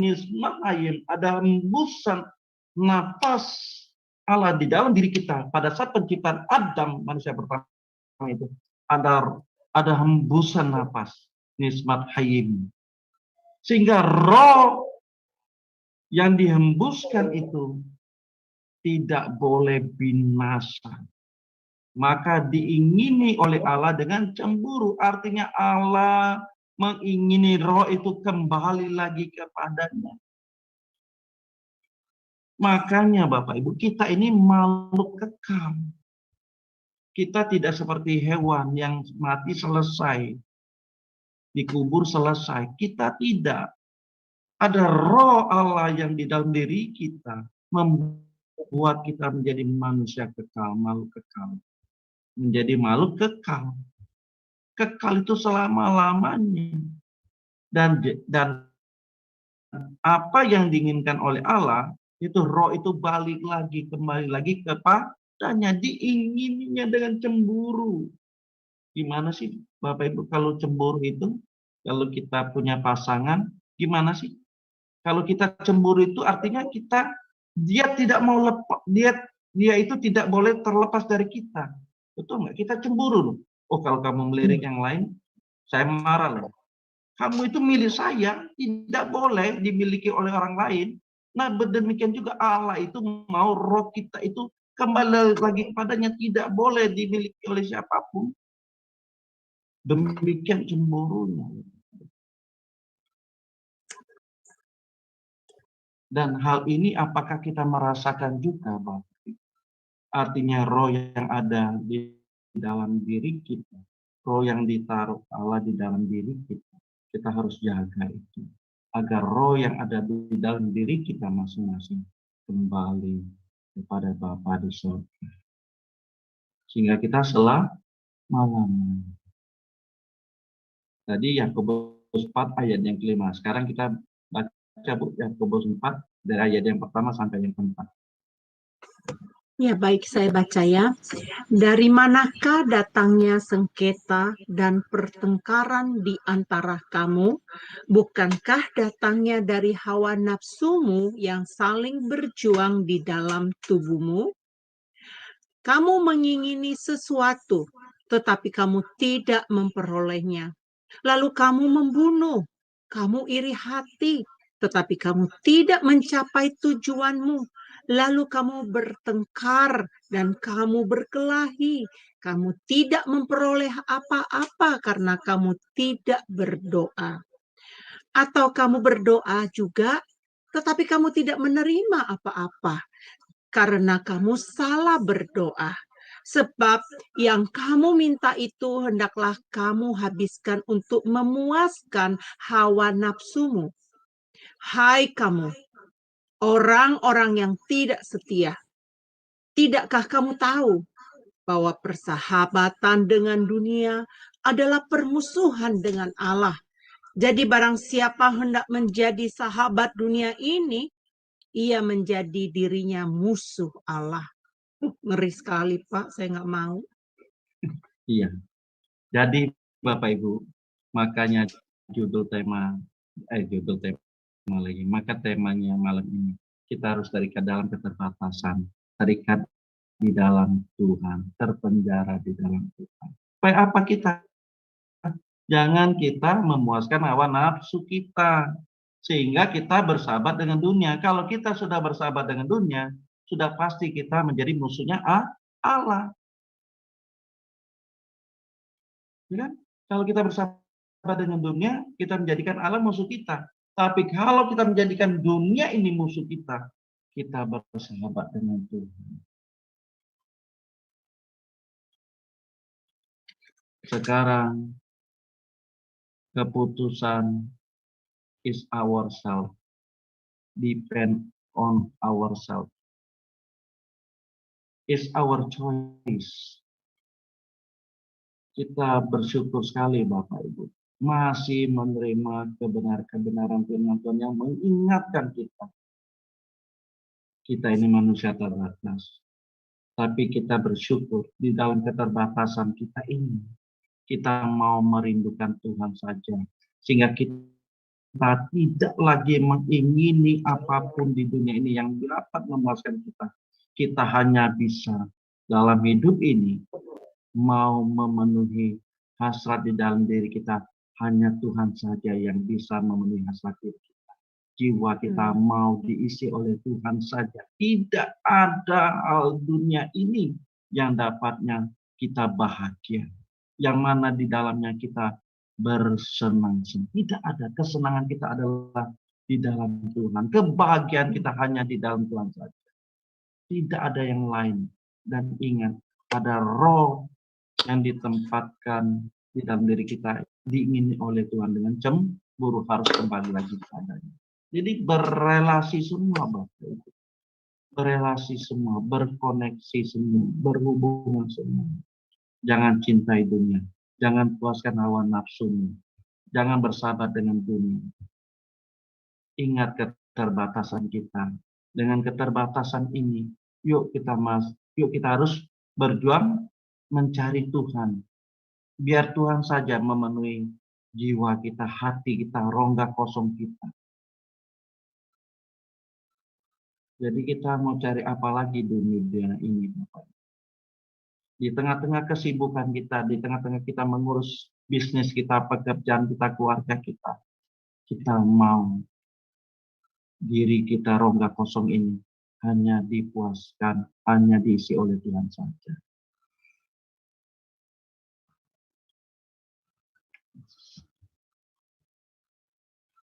nismahayin, ada hembusan nafas Allah di dalam diri kita. Pada saat penciptaan Adam, manusia pertama itu, ada hembusan nafas, nismat hayim. Sehingga roh yang dihembuskan itu tidak boleh binasa. Maka diingini oleh Allah dengan cemburu. Artinya Allah mengingini roh itu kembali lagi kepadanya. Makanya Bapak Ibu, kita ini makhluk kekal. Kita tidak seperti hewan yang mati selesai, dikubur selesai. Kita tidak. Ada roh Allah yang di dalam diri kita membuat kita menjadi manusia kekal, makhluk kekal. Menjadi makhluk kekal. Kekal itu selama-lamanya. Dan apa yang diinginkan oleh Allah, itu roh itu balik lagi, kembali lagi kepadanya, diingininya dengan cemburu. Gimana sih Bapak Ibu kalau cemburu itu? Kalau kita punya pasangan, gimana sih? Kalau kita cemburu itu artinya dia tidak mau lepas, dia itu tidak boleh terlepas dari kita. Betul nggak? Kita cemburu loh. Oh, kalau kamu melirik yang lain, saya marah loh. Kamu itu milik saya, tidak boleh dimiliki oleh orang lain. Nah, demikian juga Allah itu mau roh kita itu kembali lagi kepadanya, tidak boleh dimiliki oleh siapapun. Demikian cemburunya. Dan hal ini apakah kita merasakan juga, Bapak? Artinya roh yang ada di dalam diri kita, roh yang ditaruh Allah di dalam diri kita, kita harus jaga itu. Agar roh yang ada di dalam diri kita masing-masing kembali kepada Bapa di surga. Sehingga kita malam. Tadi Yakobus 4 ayat yang kelima. Sekarang kita baca Yakobus 4 dari ayat yang pertama sampai yang keempat. Ya, baik, saya baca ya. Dari manakah datangnya sengketa dan pertengkaran di antara kamu? Bukankah datangnya dari hawa nafsumu yang saling berjuang di dalam tubuhmu? Kamu mengingini sesuatu, tetapi kamu tidak memperolehnya. Lalu kamu membunuh, kamu iri hati, tetapi kamu tidak mencapai tujuanmu. Lalu kamu bertengkar dan kamu berkelahi. Kamu tidak memperoleh apa-apa karena kamu tidak berdoa. Atau kamu berdoa juga, tetapi kamu tidak menerima apa-apa karena kamu salah berdoa. Sebab yang kamu minta itu hendaklah kamu habiskan untuk memuaskan hawa nafsumu. Hai kamu, orang-orang yang tidak setia, tidakkah kamu tahu bahwa persahabatan dengan dunia adalah permusuhan dengan Allah? Jadi barang siapa hendak menjadi sahabat dunia ini, ia menjadi dirinya musuh Allah. Ngeri sekali Pak, saya nggak mau. Iya. Jadi Bapak Ibu, makanya judul tema lagi. Maka temanya malam ini kita harus terikat dalam keterbatasan, terikat di dalam Tuhan, terpenjara di dalam Tuhan. Supaya apa kita? Jangan kita memuaskan hawa nafsu kita, sehingga kita bersahabat dengan dunia. Kalau kita sudah bersahabat dengan dunia, sudah pasti kita menjadi musuhnya Allah. Ya kan? Kalau kita bersahabat dengan dunia, kita menjadikan Allah musuh kita. Tapi kalau kita menjadikan dunia ini musuh kita bersahabat dengan Tuhan. Sekarang keputusan is ourselves, depend on ourselves, is our choice. Kita bersyukur sekali Bapak Ibu, masih menerima kebenaran firman-Tuhan yang mengingatkan kita. Kita ini manusia terbatas, tapi kita bersyukur di dalam keterbatasan kita ini. Kita mau merindukan Tuhan saja, sehingga kita tidak lagi mengingini apapun di dunia ini yang dapat memuaskan kita. Kita hanya bisa dalam hidup ini mau memenuhi hasrat di dalam diri kita. Hanya Tuhan saja yang bisa memenuhi hasrat diri kita. Jiwa kita mau diisi oleh Tuhan saja. Tidak ada hal dunia ini yang dapatnya kita bahagia. Yang mana di dalamnya kita bersenang-senang. Tidak ada. Kesenangan kita adalah di dalam Tuhan. Kebahagiaan kita hanya di dalam Tuhan saja. Tidak ada yang lain. Dan ingat, ada roh yang ditempatkan di dalam diri kita, diingini oleh Tuhan dengan cemburu, harus kembali lagi kepadanya. Jadi berrelasi semua Bapak Ibu. Berrelasi semua, berkoneksi semua, berhubungan semua. Jangan cintai dunia, jangan puaskan hawa nafsumu, jangan bersahabat dengan dunia. Ingat keterbatasan kita. Dengan keterbatasan ini, yuk kita harus berjuang mencari Tuhan. Biar Tuhan saja memenuhi jiwa kita, hati kita, rongga kosong kita. Jadi kita mau cari apa lagi dunia ini, Bapak? Di tengah-tengah kesibukan kita, di tengah-tengah kita mengurus bisnis kita, pekerjaan kita, keluarga kita mau diri kita rongga kosong ini hanya dipuaskan, hanya diisi oleh Tuhan saja.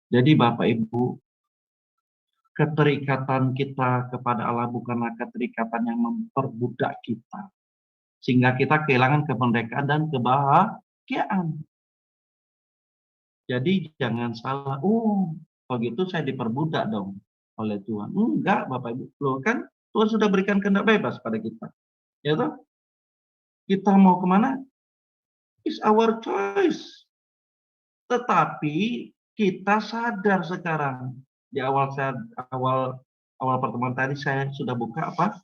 Jadi Bapak Ibu, keterikatan kita kepada Allah bukanlah keterikatan yang memperbudak kita, sehingga kita kehilangan kemerdekaan dan kebahagiaan. Jadi jangan salah, kalau gitu saya diperbudak dong oleh Tuhan. Enggak Bapak Ibu, loh kan Tuhan sudah berikan kehendak bebas pada kita. Ya toh? Kita mau kemana? It's our choice. Tetapi kita sadar sekarang. Di awal pertemuan tadi saya sudah buka apa?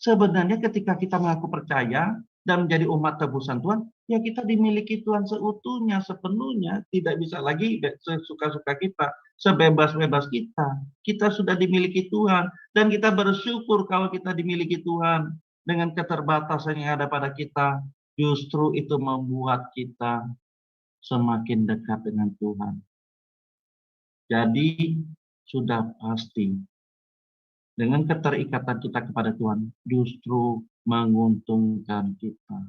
Sebenarnya ketika kita mengaku percaya dan menjadi umat tebusan Tuhan, ya kita dimiliki Tuhan seutuhnya, sepenuhnya. Tidak bisa lagi sesuka-suka kita, sebebas-bebas kita. Kita sudah dimiliki Tuhan. Dan kita bersyukur kalau kita dimiliki Tuhan. Dengan keterbatasan yang ada pada kita, justru itu membuat kita semakin dekat dengan Tuhan. Jadi, sudah pasti dengan keterikatan kita kepada Tuhan justru menguntungkan kita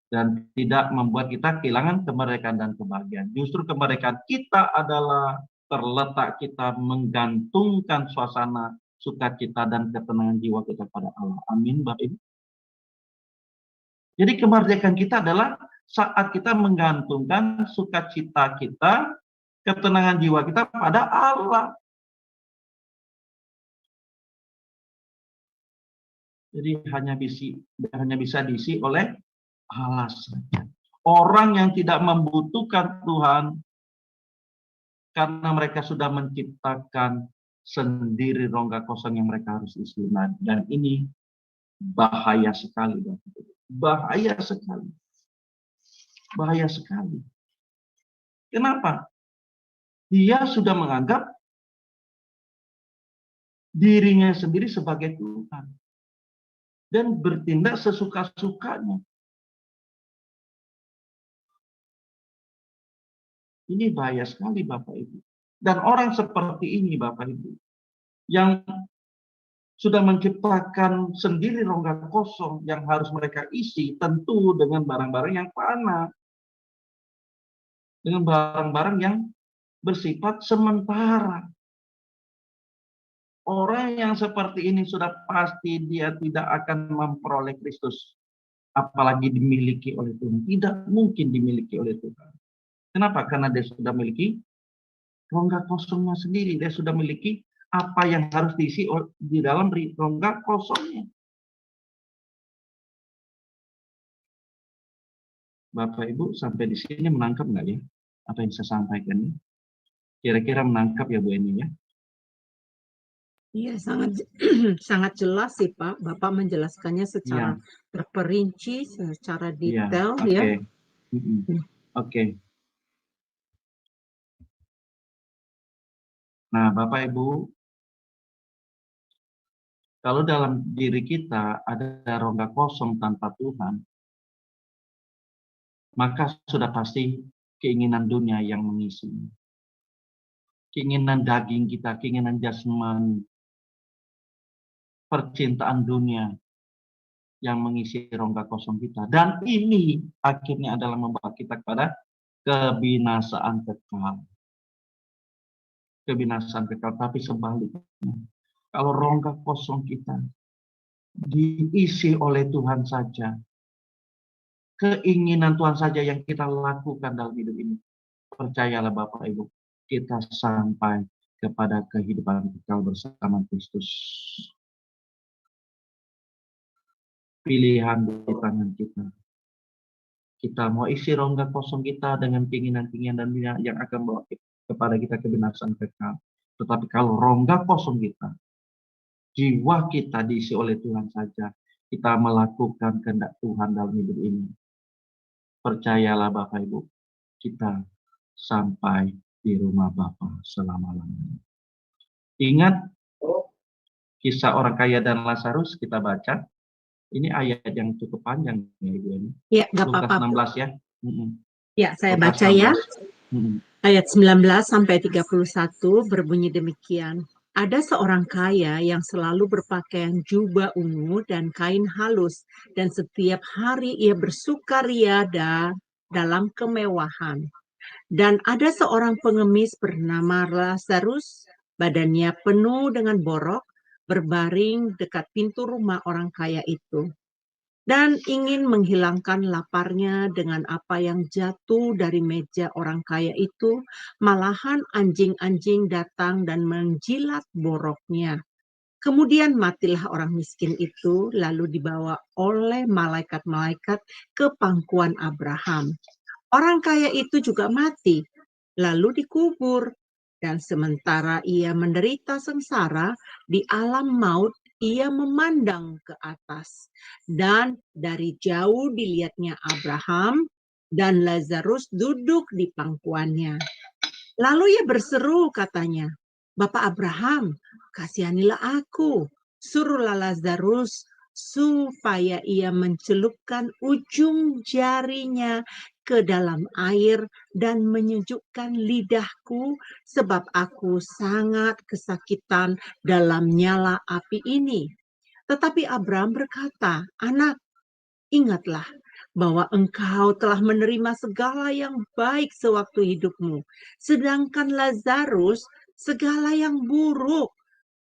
dan tidak membuat kita kehilangan kemerdekaan dan kebahagiaan. Justru kemerdekaan kita adalah terletak kita menggantungkan suasana sukacita dan ketenangan jiwa kita pada Allah. Amin, Bapak Ibu. Jadi kemerdekaan kita adalah saat kita menggantungkan sukacita kita, ketenangan jiwa kita pada Allah. Jadi hanya bisa diisi oleh Allah saja. Orang yang tidak membutuhkan Tuhan karena mereka sudah menciptakan sendiri rongga kosong yang mereka harus isi. Nah, dan ini bahaya sekali. Bahaya sekali. Bahaya sekali. Kenapa? Dia sudah menganggap dirinya sendiri sebagai Tuhan. Dan bertindak sesuka-sukanya. Ini bahaya sekali Bapak Ibu. Dan orang seperti ini Bapak Ibu, yang sudah menciptakan sendiri rongga kosong yang harus mereka isi, tentu dengan barang-barang yang fana, dengan barang-barang yang bersifat sementara. Orang yang seperti ini sudah pasti dia tidak akan memperoleh Kristus, apalagi dimiliki oleh Tuhan. Tidak mungkin dimiliki oleh Tuhan. Kenapa? Karena dia sudah memiliki rongga kosongnya sendiri. Dia sudah memiliki apa yang harus diisi di dalam rongga kosongnya. Bapak Ibu sampai di sini menangkap nggak ya apa yang saya sampaikan ini? Kira-kira menangkap ya Bu Eni ya? Iya, sangat jelas sih Pak. Bapak menjelaskannya secara terperinci, secara detail ya. Oke. Nah, Bapak Ibu, kalau dalam diri kita ada rongga kosong tanpa Tuhan, maka sudah pasti keinginan dunia yang mengisi. Keinginan daging kita, keinginan jasmani, percintaan dunia yang mengisi rongga kosong kita. Dan ini akhirnya adalah membawa kita kepada kebinasaan kekal. Kebinasaan kekal, tapi sebaliknya. Kalau rongga kosong kita diisi oleh Tuhan saja, keinginan Tuhan saja yang kita lakukan dalam hidup ini, percayalah Bapak Ibu, kita sampai kepada kehidupan kekal bersama Kristus. Pilihan di tangan kita. Kita mau isi rongga kosong kita dengan keinginan-keinginan yang akan membawa kepada kita kebinasaan kekal. Tetapi kalau rongga kosong kita, jiwa kita diisi oleh Tuhan saja, kita melakukan kehendak Tuhan dalam hidup ini. Percayalah Bapak Ibu, kita sampai di rumah Bapa selama-lamanya. Ingat kisah orang kaya dan Lazarus kita baca. Ini ayat yang cukup panjang ya Ibu ini. Ya, nggak apa-apa. 16 ya. Ya, saya baca ya. Ayat 19 sampai 31 berbunyi demikian. Ada seorang kaya yang selalu berpakaian jubah ungu dan kain halus, dan setiap hari ia bersukaria dalam kemewahan. Dan ada seorang pengemis bernama Lazarus, badannya penuh dengan borok, berbaring dekat pintu rumah orang kaya itu, dan ingin menghilangkan laparnya dengan apa yang jatuh dari meja orang kaya itu. Malahan anjing-anjing datang dan menjilat boroknya. Kemudian matilah orang miskin itu, lalu dibawa oleh malaikat-malaikat ke pangkuan Abraham. Orang kaya itu juga mati, lalu dikubur. Dan sementara ia menderita sengsara di alam maut, ia memandang ke atas. Dan dari jauh dilihatnya Abraham dan Lazarus duduk di pangkuannya. Lalu ia berseru, katanya, "Bapak Abraham, kasihanilah aku. Suruhlah Lazarus supaya ia mencelupkan ujung jarinya ke dalam air dan menyejukkan lidahku, sebab aku sangat kesakitan dalam nyala api ini." Tetapi Abraham berkata, "Anak, ingatlah bahwa engkau telah menerima segala yang baik sewaktu hidupmu, sedangkan Lazarus segala yang buruk.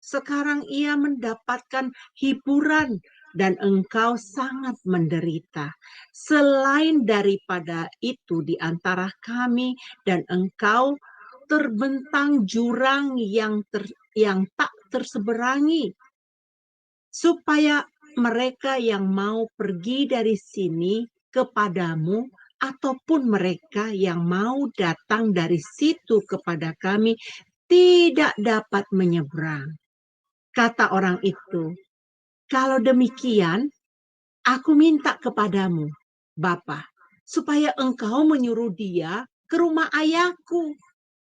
Sekarang ia mendapatkan hiburan dan engkau sangat menderita. Selain daripada itu di antara kami dan engkau terbentang jurang yang tak terseberangi, supaya mereka yang mau pergi dari sini kepadamu ataupun mereka yang mau datang dari situ kepada kami tidak dapat menyeberang." Kata orang itu, "Kalau demikian, aku minta kepadamu, Bapa, supaya engkau menyuruh dia ke rumah ayahku,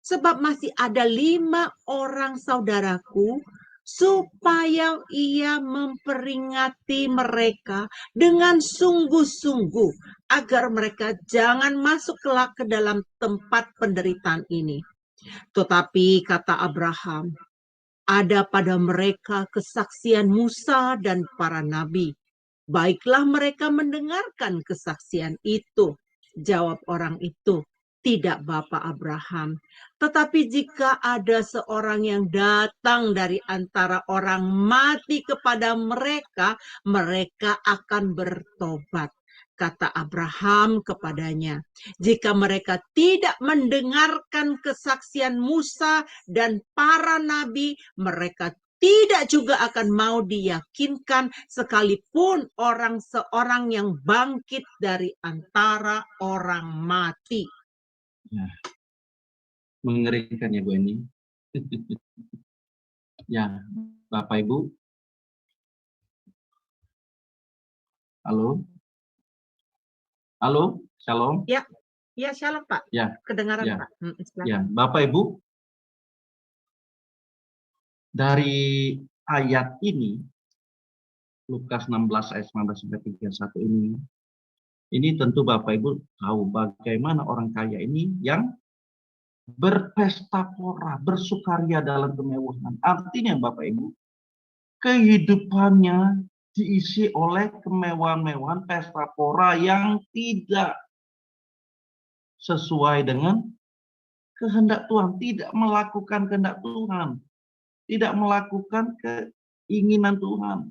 sebab masih ada 5 orang saudaraku, supaya ia memperingati mereka dengan sungguh-sungguh, agar mereka jangan masuk kelak ke dalam tempat penderitaan ini." Tetapi kata Abraham, Ada pada mereka kesaksian Musa dan para nabi. Baiklah mereka mendengarkan kesaksian itu. Jawab orang itu, tidak Bapak Abraham. Tetapi jika ada seorang yang datang dari antara orang mati kepada mereka, mereka akan bertobat. Kata Abraham kepadanya, jika mereka tidak mendengarkan kesaksian Musa dan para nabi, mereka tidak juga akan mau diyakinkan sekalipun seorang yang bangkit dari antara orang mati. Ya, mengerikan ya Bu Eni. Ya, Bapak Ibu. Halo? Halo, Shalom. Ya, ya Shalom Pak. Ya, Kedengaran ya, Pak. ya, Bapak Ibu. Dari ayat ini, Lukas 16 ayat 19 sampai 31 ini tentu Bapak Ibu tahu bagaimana orang kaya ini yang berpesta pora, bersukaria dalam kemewahan. Artinya Bapak Ibu, kehidupannya diisi oleh kemewahan-mewahan pesta pora yang tidak sesuai dengan kehendak Tuhan, tidak melakukan kehendak Tuhan, tidak melakukan keinginan Tuhan.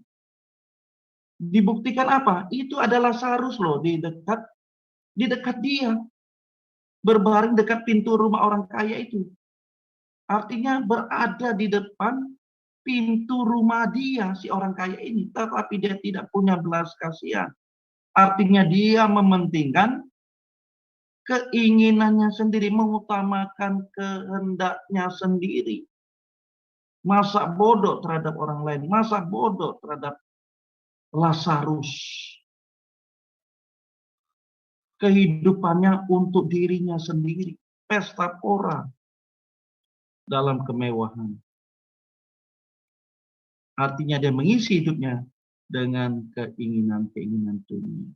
Dibuktikan apa? Itu adalah Lazarus loh di dekat dia, berbaring dekat pintu rumah orang kaya itu. Artinya berada di depan pintu rumah dia, si orang kaya ini, tetapi dia tidak punya belas kasihan. Artinya dia mementingkan keinginannya sendiri, mengutamakan kehendaknya sendiri. Masa bodoh terhadap orang lain, masa bodoh terhadap Lazarus. Kehidupannya untuk dirinya sendiri, pesta pora dalam kemewahan. Artinya dia mengisi hidupnya dengan keinginan-keinginan dunia.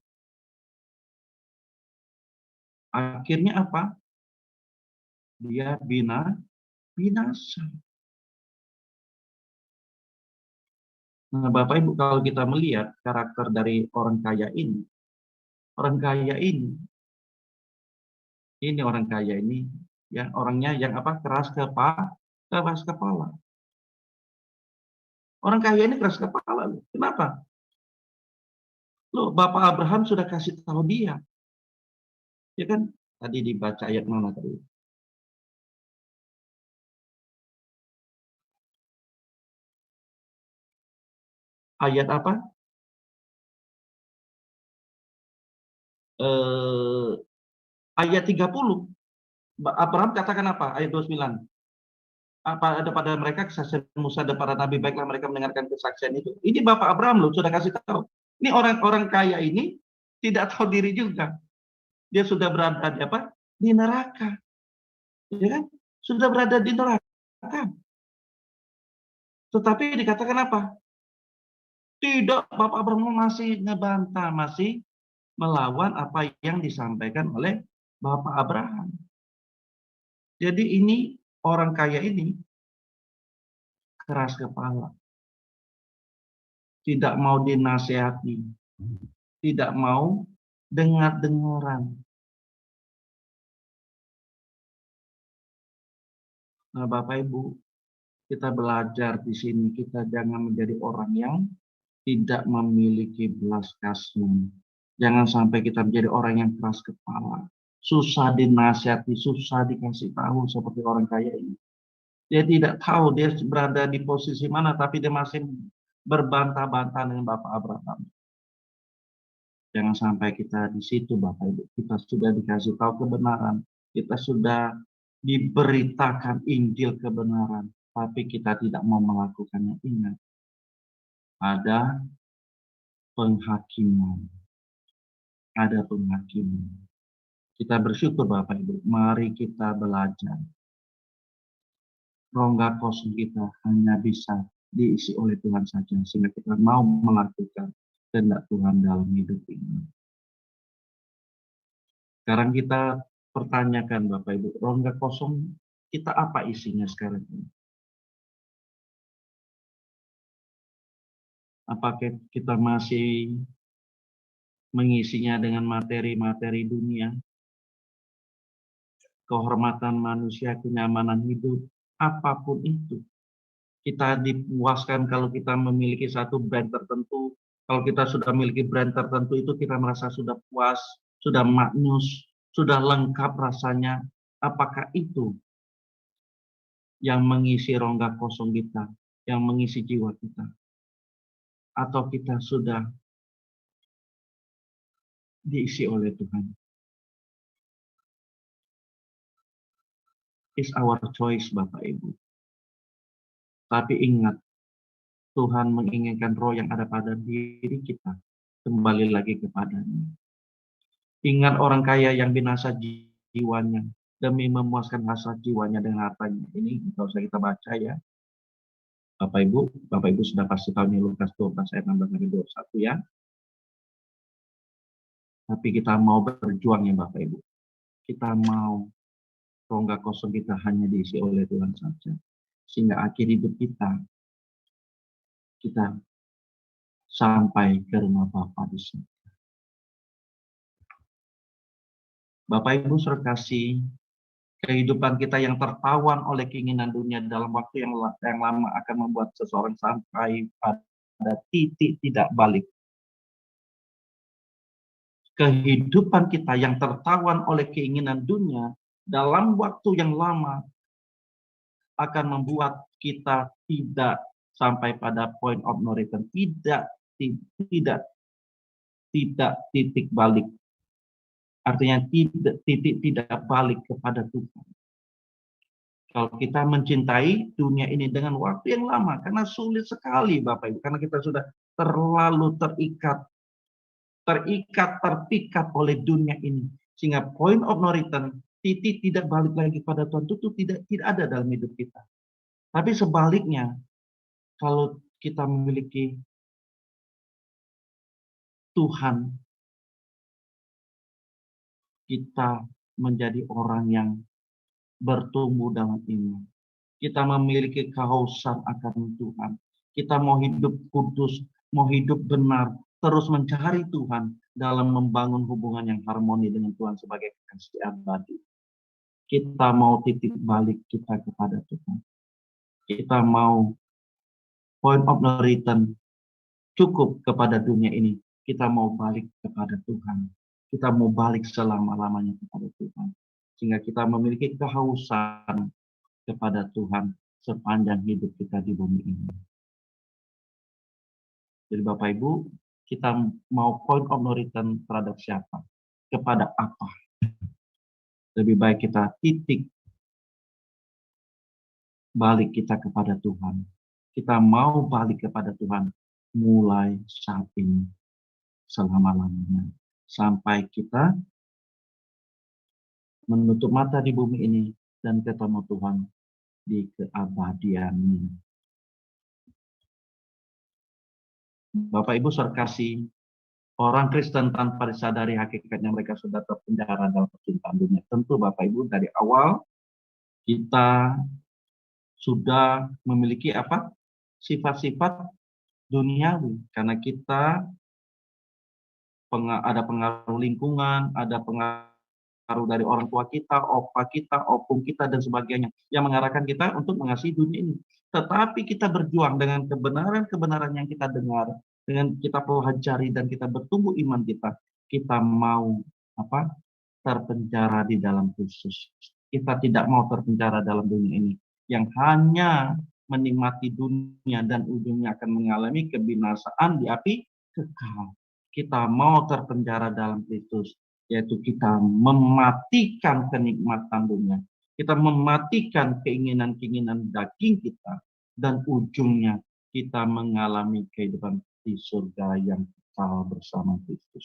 Akhirnya apa? Dia binasa. Nah, Bapak Ibu, kalau kita melihat karakter dari orang kaya ini orang kaya ini ya orangnya yang apa? Keras kepala. Orang kaya ini keras kepala. Kenapa? Loh, Bapak Abraham sudah kasih tahu dia. Ya kan? Tadi dibaca ayat mana tadi? Ayat apa? Ayat 30. Abraham katakan apa? Ayat 29. Apa ada pada mereka kesaksian Musa dan para nabi, baiklah mereka mendengarkan kesaksian itu. Ini Bapak Abraham loh, sudah kasih tahu. Ini orang-orang kaya ini tidak tahu diri juga. Dia sudah berada di apa? Di neraka. Ya kan? Sudah berada di neraka. Tetapi dikatakan apa? Tidak, Bapak Abraham masih ngebantah, masih melawan apa yang disampaikan oleh Bapak Abraham. Jadi ini orang kaya ini keras kepala. Tidak mau dinasehati. Tidak mau dengar-dengaran. Nah, Bapak Ibu, kita belajar di sini, kita jangan menjadi orang yang tidak memiliki belas kasihan. Jangan sampai kita menjadi orang yang keras kepala. Susah dinasihati, susah dikasih tahu seperti orang kaya ini. Dia tidak tahu dia berada di posisi mana, tapi dia masih berbantah-bantah dengan Bapak Abraham. Jangan sampai kita di situ, Bapak Ibu. Kita sudah dikasih tahu kebenaran. Kita sudah diberitakan Injil kebenaran. Tapi kita tidak mau melakukannya. Ingat, ada penghakiman. Ada penghakiman. Kita bersyukur Bapak Ibu. Mari kita belajar. Rongga kosong kita hanya bisa diisi oleh Tuhan saja. Sehingga kita mau melakukan kehendak Tuhan dalam hidup ini. Sekarang kita pertanyakan Bapak Ibu. Rongga kosong kita apa isinya sekarang ini? Apakah kita masih mengisinya dengan materi-materi dunia, kehormatan manusia, kenyamanan hidup, apapun itu. Kita dipuaskan kalau kita memiliki satu brand tertentu. Kalau kita sudah memiliki brand tertentu itu kita merasa sudah puas, sudah maknyus, sudah lengkap rasanya. Apakah itu yang mengisi rongga kosong kita, yang mengisi jiwa kita? Atau kita sudah diisi oleh Tuhan? It's our choice, Bapak Ibu. Tapi ingat, Tuhan menginginkan roh yang ada pada diri kita kembali lagi kepadanya. Ingat orang kaya yang binasa jiwanya demi memuaskan hasrat jiwanya dengan hartanya. Ini tidak usah kita baca ya. Bapak Ibu sudah pasti tahu ini Lukas 12 ayat 16 sampai 21 ya. Tapi kita mau berjuang ya Bapak Ibu. Kita mau rongga kosong kita hanya diisi oleh Tuhan saja. Sehingga akhir hidup kita sampai ke rumah Bapa di sini. Bapak Ibu saudara kasih, kehidupan kita yang tertawan oleh keinginan dunia dalam waktu yang lama akan membuat seseorang sampai pada titik tidak balik. Kehidupan kita yang tertawan oleh keinginan dunia dalam waktu yang lama akan membuat kita tidak sampai pada point of no return, tidak titik balik. Artinya titik tidak balik kepada Tuhan. Kalau kita mencintai dunia ini dengan waktu yang lama, karena sulit sekali Bapak Ibu, karena kita sudah terlalu terpikat oleh dunia ini. Sehingga point of no return, titik tidak balik lagi pada Tuhan itu tidak ada dalam hidup kita. Tapi sebaliknya, kalau kita memiliki Tuhan, kita menjadi orang yang bertumbuh dalam iman. Kita memiliki kehausan akan Tuhan. Kita mau hidup kudus, mau hidup benar, terus mencari Tuhan dalam membangun hubungan yang harmoni dengan Tuhan sebagai kekasih abadi. Kita mau titik balik kita kepada Tuhan. Kita mau point of no return, cukup kepada dunia ini. Kita mau balik kepada Tuhan. Kita mau balik selama-lamanya kepada Tuhan. Sehingga kita memiliki kehausan kepada Tuhan sepanjang hidup kita di bumi ini. Jadi Bapak Ibu, kita mau point of no return terhadap siapa? Kepada apa? Lebih baik kita titik balik kita kepada Tuhan. Kita mau balik kepada Tuhan mulai saat ini, selama-lamanya. Sampai kita menutup mata di bumi ini dan ketemu Tuhan di keabadian. Bapak Ibu saudara kasih, orang Kristen tanpa disadari hakikatnya mereka sudah terpenjara dalam percintaan dunia. Tentu Bapak Ibu dari awal kita sudah memiliki apa? Sifat-sifat duniawi. Karena kita ada pengaruh lingkungan, ada pengaruh dari orang tua kita, opa kita, opung kita, dan sebagainya. Yang mengarahkan kita untuk mengasihi dunia ini. Tetapi kita berjuang dengan kebenaran-kebenaran yang kita dengar, dengan kita pelajari dan kita bertumbuh iman kita. Kita mau apa? Terpenjara di dalam Kristus. Kita tidak mau terpenjara dalam dunia ini. Yang hanya menikmati dunia dan ujungnya akan mengalami kebinasaan di api kekal. Kita mau terpenjara dalam Kristus, yaitu kita mematikan kenikmatan dunia. Kita mematikan keinginan-keinginan daging kita, dan ujungnya kita mengalami kehidupan di surga yang kekal bersama Kristus.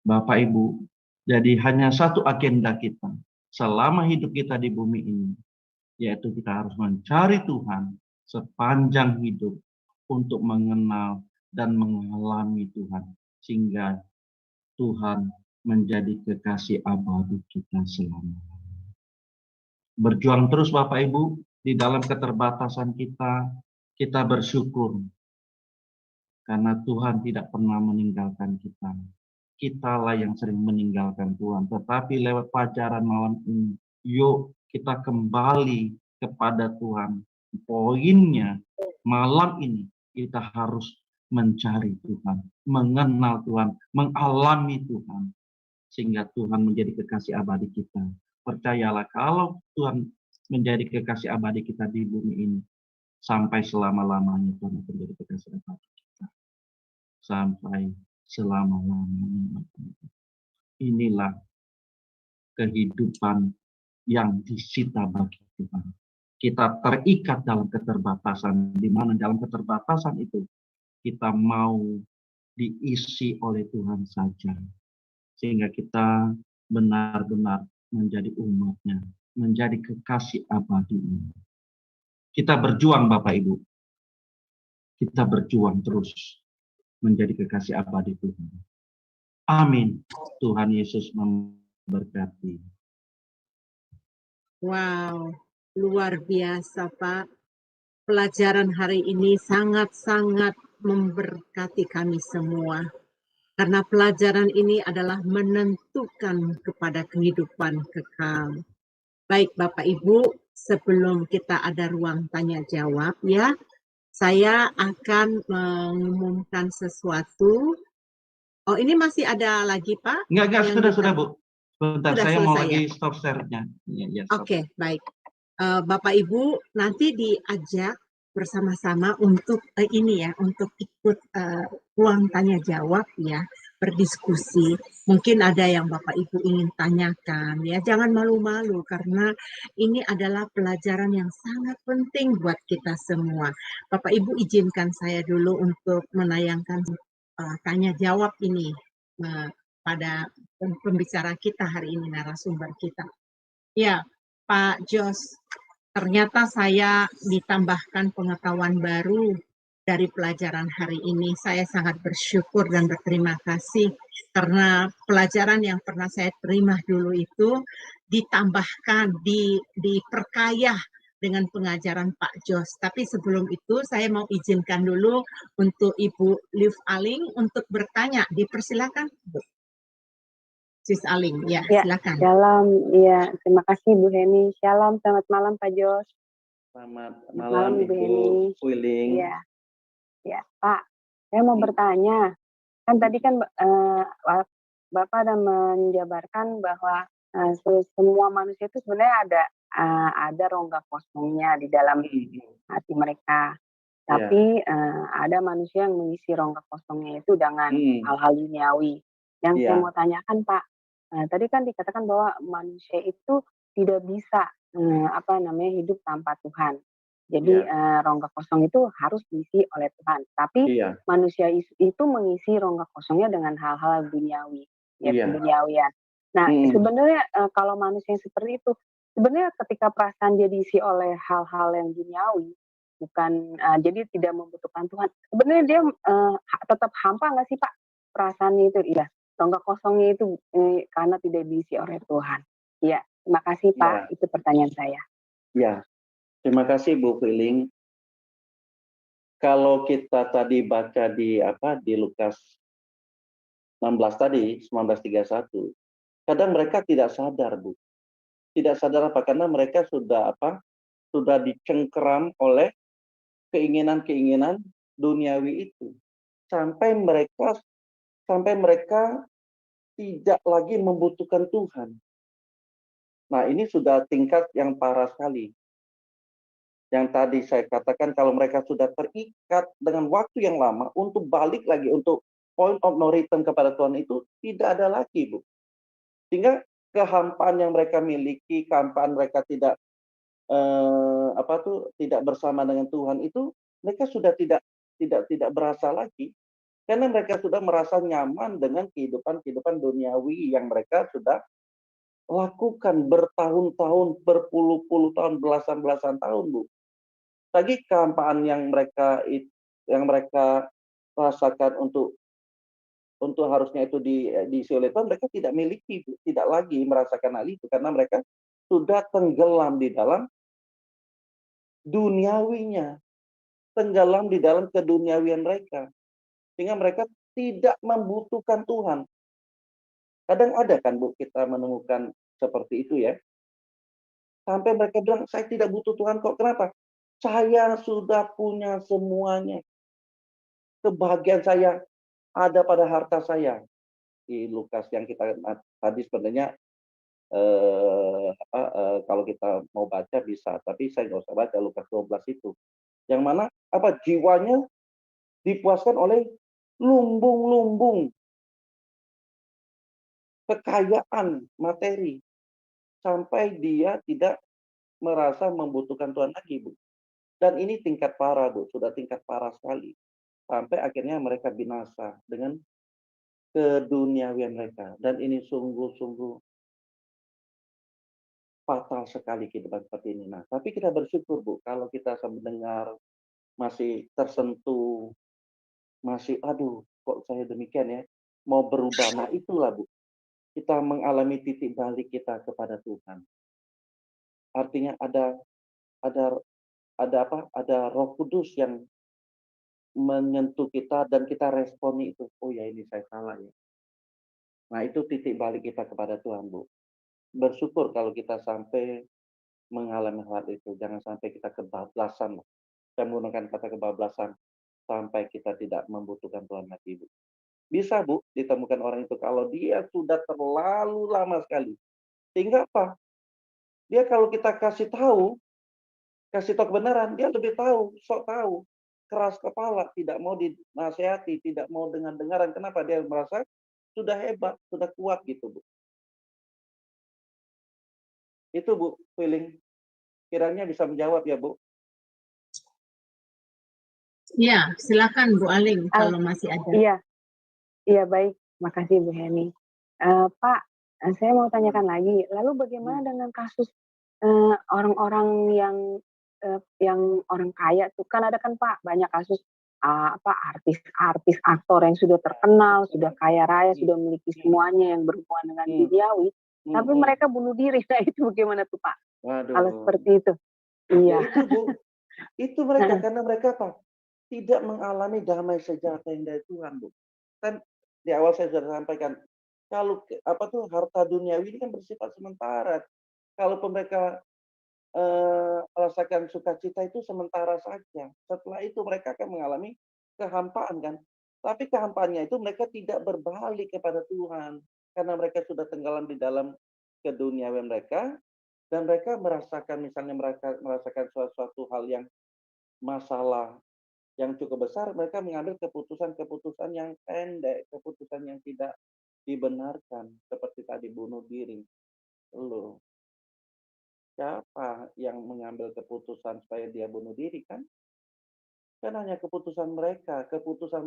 Bapak Ibu, jadi hanya satu agenda kita selama hidup kita di bumi ini, yaitu kita harus mencari Tuhan sepanjang hidup untuk mengenal dan mengalami Tuhan, sehingga Tuhan menjadi kekasih abadi kita selama. Berjuang terus Bapak Ibu, di dalam keterbatasan kita bersyukur karena Tuhan tidak pernah meninggalkan kita. Kitalah yang sering meninggalkan Tuhan. Tetapi lewat pelajaran malam ini, yuk kita kembali kepada Tuhan. Poinnya, malam ini kita harus mencari Tuhan, mengenal Tuhan, mengalami Tuhan. Sehingga Tuhan menjadi kekasih abadi kita. Percayalah, kalau Tuhan menjadi kekasih abadi kita di bumi ini, sampai selama-lamanya Tuhan akan menjadi kekasih abadi kita. Sampai selama-lamanya. Inilah kehidupan yang disita bagi Tuhan. Kita terikat dalam keterbatasan, di mana dalam keterbatasan itu kita mau diisi oleh Tuhan saja. Sehingga kita benar-benar menjadi umatnya, menjadi kekasih abadi-Nya. Kita berjuang Bapak Ibu. Kita berjuang terus menjadi kekasih abadi Tuhan. Amin. Tuhan Yesus memberkati. Wow, luar biasa Pak. Pelajaran hari ini sangat-sangat memberkati kami semua. Karena pelajaran ini adalah menentukan kepada kehidupan kekal. Baik Bapak Ibu, sebelum kita ada ruang tanya jawab ya, saya akan mengumumkan sesuatu. Oh, ini masih ada lagi Pak? Enggak, sudah Bu. Sebentar, sudah saya mau selesai, lagi ya? stop share-nya. Ya, Oke, baik. Bapak Ibu nanti diajak bersama-sama untuk ini ya, untuk ikut ruang tanya jawab ya, berdiskusi. Mungkin ada yang Bapak Ibu ingin tanyakan ya, jangan malu-malu karena ini adalah pelajaran yang sangat penting buat kita semua. Bapak Ibu izinkan saya dulu untuk menayangkan tanya jawab ini pada pembicara kita hari ini, narasumber kita. Ya, Pak Jos, ternyata saya ditambahkan pengetahuan baru dari pelajaran hari ini. Saya sangat bersyukur dan berterima kasih karena pelajaran yang pernah saya terima dulu itu ditambahkan, diperkaya dengan pengajaran Pak Jos. Tapi sebelum itu saya mau izinkan dulu untuk Ibu Liv Aling untuk bertanya. Dipersilakan, Bu. Sis Aling, ya, silakan. Shalom, ya, terima kasih Bu Heni. Shalom, selamat malam Pak Jos. Selamat malam Ibu Wiling. Ya, Pak, saya mau bertanya. Kan tadi kan Bapak ada menjabarkan bahwa semua manusia itu sebenarnya ada rongga kosongnya di dalam hati mereka. Tapi ada manusia yang mengisi rongga kosongnya itu dengan hal-hal duniawi. Yang saya mau tanyakan Pak, tadi kan dikatakan bahwa manusia itu tidak bisa hidup tanpa Tuhan. Jadi rongga kosong itu harus diisi oleh Tuhan. Tapi manusia itu mengisi rongga kosongnya dengan hal-hal duniawi, keduniawian. Nah, sebenarnya kalau manusia yang seperti itu, sebenarnya ketika perasaan dia diisi oleh hal-hal yang duniawi, bukan jadi tidak membutuhkan Tuhan. Sebenarnya dia tetap hampa nggak sih Pak perasaannya itu? Iya. Rongga kosongnya itu karena tidak diisi oleh Tuhan. Ya, terima kasih Pak. Itu pertanyaan saya. Ya, terima kasih Bu Wiling. Kalau kita tadi baca di Lukas 16 tadi, 19:31, kadang mereka tidak sadar Bu. Tidak sadar apa? Karena mereka sudah dicengkeram oleh keinginan-keinginan duniawi itu. Sampai mereka tidak lagi membutuhkan Tuhan. Nah, ini sudah tingkat yang parah sekali. Yang tadi saya katakan, kalau mereka sudah terikat dengan waktu yang lama untuk balik lagi, untuk point of no return kepada Tuhan itu tidak ada lagi, Bu. Sehingga kehampaan yang mereka miliki, kehampaan mereka tidak bersama dengan Tuhan itu, mereka sudah tidak berasa lagi. Karena mereka sudah merasa nyaman dengan kehidupan duniawi yang mereka sudah lakukan bertahun-tahun, berpuluh-puluh tahun, belasan-belasan tahun, Bu. Lagi kehampaan yang mereka rasakan untuk harusnya itu diisi oleh Tuhan, mereka tidak miliki, Bu. Tidak lagi merasakan hal itu karena mereka sudah tenggelam di dalam duniawinya, tenggelam di dalam keduniawian mereka, sehingga mereka tidak membutuhkan Tuhan. Kadang ada kan Bu, kita menemukan seperti itu ya. Sampai mereka bilang, saya tidak butuh Tuhan kok. Kenapa? Saya sudah punya semuanya. Kebahagiaan saya ada pada harta saya. Di Lukas yang kita tadi sebenarnya kalau kita mau baca bisa, tapi saya nggak usah baca Lukas 12 itu. Yang mana jiwanya dipuaskan oleh lumbung-lumbung kekayaan materi sampai dia tidak merasa membutuhkan Tuhan lagi, Bu. Dan ini tingkat parah, Bu, sudah tingkat parah sekali. Sampai akhirnya mereka binasa dengan keduniawian mereka. Dan ini sungguh-sungguh fatal sekali kehidupan seperti ini. Nah, tapi kita bersyukur, Bu, kalau kita mendengar masih tersentuh, masih aduh kok saya demikian ya, mau berubah. Nah, itulah Bu, kita mengalami titik balik kita kepada Tuhan. Artinya ada Roh Kudus yang menyentuh kita dan kita responi itu. Oh ya, ini saya salah ya. Nah, itu titik balik kita kepada Tuhan, Bu. Bersyukur kalau kita sampai mengalami hal itu. Jangan sampai kita kebablasan. Saya menggunakan kata kebablasan sampai kita tidak membutuhkan Tuhan lagi, Bu. Bisa, Bu, ditemukan orang itu kalau dia sudah terlalu lama sekali. Sehingga apa? Dia kalau kita kasih tahu kebenaran, dia lebih tahu, sok tahu. Keras kepala, tidak mau dinasehati, tidak mau dengar-dengaran. Kenapa? Dia merasa sudah hebat, sudah kuat gitu, Bu. Itu, Bu, feeling. Kiranya bisa menjawab ya, Bu. Ya, silakan Bu Aling kalau masih ada. Iya baik, makasih Bu Heni. Pak, saya mau tanyakan lagi. Lalu bagaimana dengan kasus orang-orang yang orang kaya tuh? Kan ada kan Pak banyak kasus artis-artis, aktor yang sudah terkenal, sudah kaya raya, sudah memiliki semuanya yang berhubungan dengan duniawi, tapi mereka bunuh diri. Nah itu bagaimana tuh Pak? Waduh. Kalau seperti itu. Iya. Ya, itu Bu, itu mereka karena mereka apa? Tidak mengalami damai sejahtera yang dari Tuhan, Bu. Kan di awal saya sudah sampaikan, kalau harta duniawi ini kan bersifat sementara. Kalau mereka merasakan sukacita itu sementara saja. Setelah itu mereka akan mengalami kehampaan kan. Tapi kehampaannya itu mereka tidak berbalik kepada Tuhan. Karena mereka sudah tenggelam di dalam keduniawian mereka. Dan mereka merasakan merasakan suatu hal yang masalah yang cukup besar, mereka mengambil keputusan-keputusan yang pendek, keputusan yang tidak dibenarkan, seperti tadi bunuh diri. Loh, siapa yang mengambil keputusan supaya dia bunuh diri kan? Kan hanya keputusan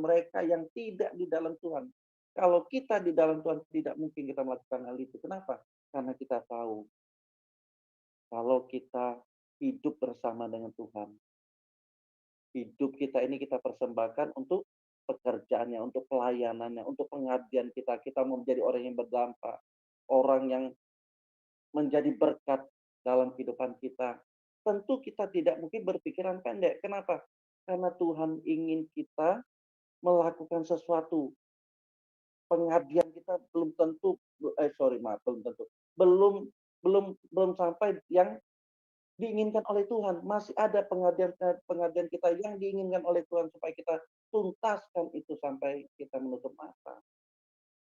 mereka yang tidak di dalam Tuhan. Kalau kita di dalam Tuhan tidak mungkin kita melakukan hal itu. Kenapa? Karena kita tahu kalau kita hidup bersama dengan Tuhan, hidup kita ini kita persembahkan untuk pekerjaannya, untuk pelayanannya, untuk pengabdian kita. Kita mau menjadi orang yang berdampak, orang yang menjadi berkat dalam kehidupan kita. Tentu kita tidak mungkin berpikiran pendek. Kenapa? Karena Tuhan ingin kita melakukan sesuatu. Pengabdian kita belum tentu, belum sampai yang diinginkan oleh Tuhan. Masih ada pengabdian kita yang diinginkan oleh Tuhan supaya kita tuntaskan itu sampai kita menutup mata.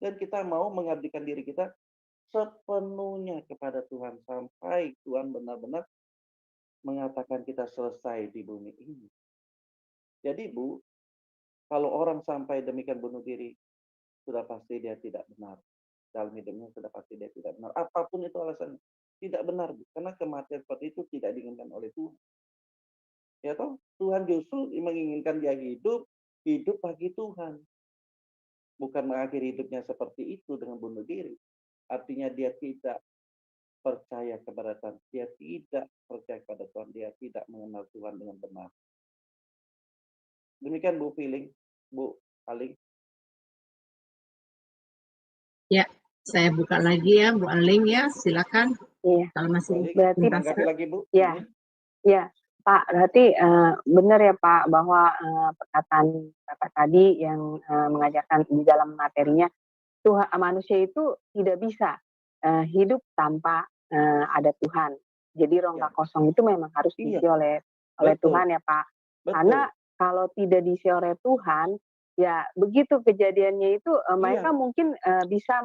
Dan kita mau mengabdikan diri kita sepenuhnya kepada Tuhan sampai Tuhan benar-benar mengatakan kita selesai di bumi ini. Jadi Bu, kalau orang sampai demikian bunuh diri, sudah pasti dia tidak benar. Dalam hidupnya sudah pasti dia tidak benar. Apapun itu alasannya. Tidak benar, Bu. Karena kematian seperti itu tidak diinginkan oleh Tuhan. Ya toh, Tuhan justru menginginkan dia hidup bagi Tuhan. Bukan mengakhiri hidupnya seperti itu dengan bunuh diri. Artinya dia tidak percaya kepada Tuhan. Dia tidak percaya kepada Tuhan. Dia tidak mengenal Tuhan dengan benar. Demikian Bu Feeling, Bu Aling. Ya, saya buka lagi ya Bu Aling ya, silakan. Iya. Kalau masih berarti tanggapi lagi Bu. Ya. Pak, berarti benar ya Pak bahwa perkataan Bapak tadi yang mengajarkan di dalam materinya, manusia itu tidak bisa hidup tanpa ada Tuhan. Jadi rongga Ya. kosong itu memang harus Iya. diisi oleh Betul. Tuhan ya Pak. Karena Betul. kalau tidak diisi oleh Tuhan, ya begitu kejadiannya itu mereka Iya. mungkin bisa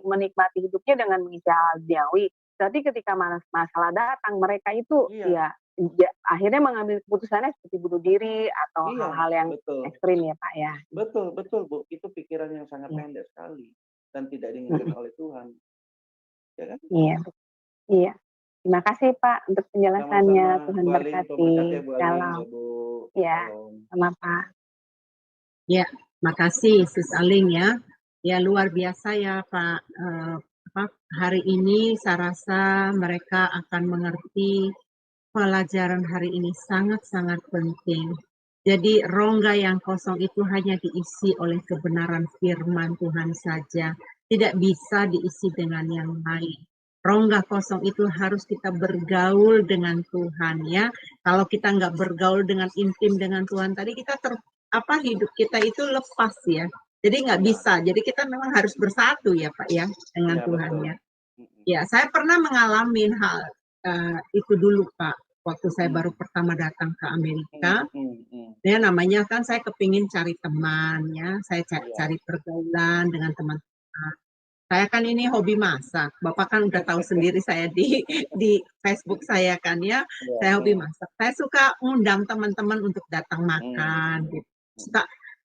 menikmati hidupnya dengan mengisi hal duniawi. Berarti ketika masalah datang, mereka itu Iya. ya akhirnya mengambil keputusannya seperti bunuh diri atau Iya, hal-hal yang betul. ekstrim ya Pak ya. Betul, betul Bu. Itu pikiran yang sangat Iya. pendek sekali dan tidak diinginkan oleh Tuhan. Ya kan? Iya, iya. Terima kasih Pak untuk penjelasannya. Sama-sama Tuhan Bu Aling, Tuhan berkati. berkati ya Bu Aling ya Shalom. Bu. Ya, Shalom. sama Pak. Ya, makasih Sis Aling ya. Ya luar biasa ya Pak. Hari ini saya rasa mereka akan mengerti pelajaran hari ini sangat-sangat penting. Jadi rongga yang kosong itu hanya diisi oleh kebenaran firman Tuhan saja. Tidak bisa diisi dengan yang lain. Rongga kosong itu harus kita bergaul dengan Tuhan ya. Kalau kita nggak bergaul dengan intim dengan Tuhan tadi kita hidup kita itu lepas ya. Jadi nggak Iya. bisa. Jadi kita memang harus bersatu ya Pak ya dengan Iya, Tuhan betul. ya. Ya, saya pernah mengalami hal itu dulu Pak. Waktu saya baru pertama datang ke Amerika, ya namanya kan saya kepingin cari teman ya, saya cari pergaulan dengan teman-teman. Saya kan ini hobi masak, Bapak kan udah tahu sendiri saya di Facebook saya kan ya, saya hobi masak. Saya suka undang teman-teman untuk datang makan, gitu.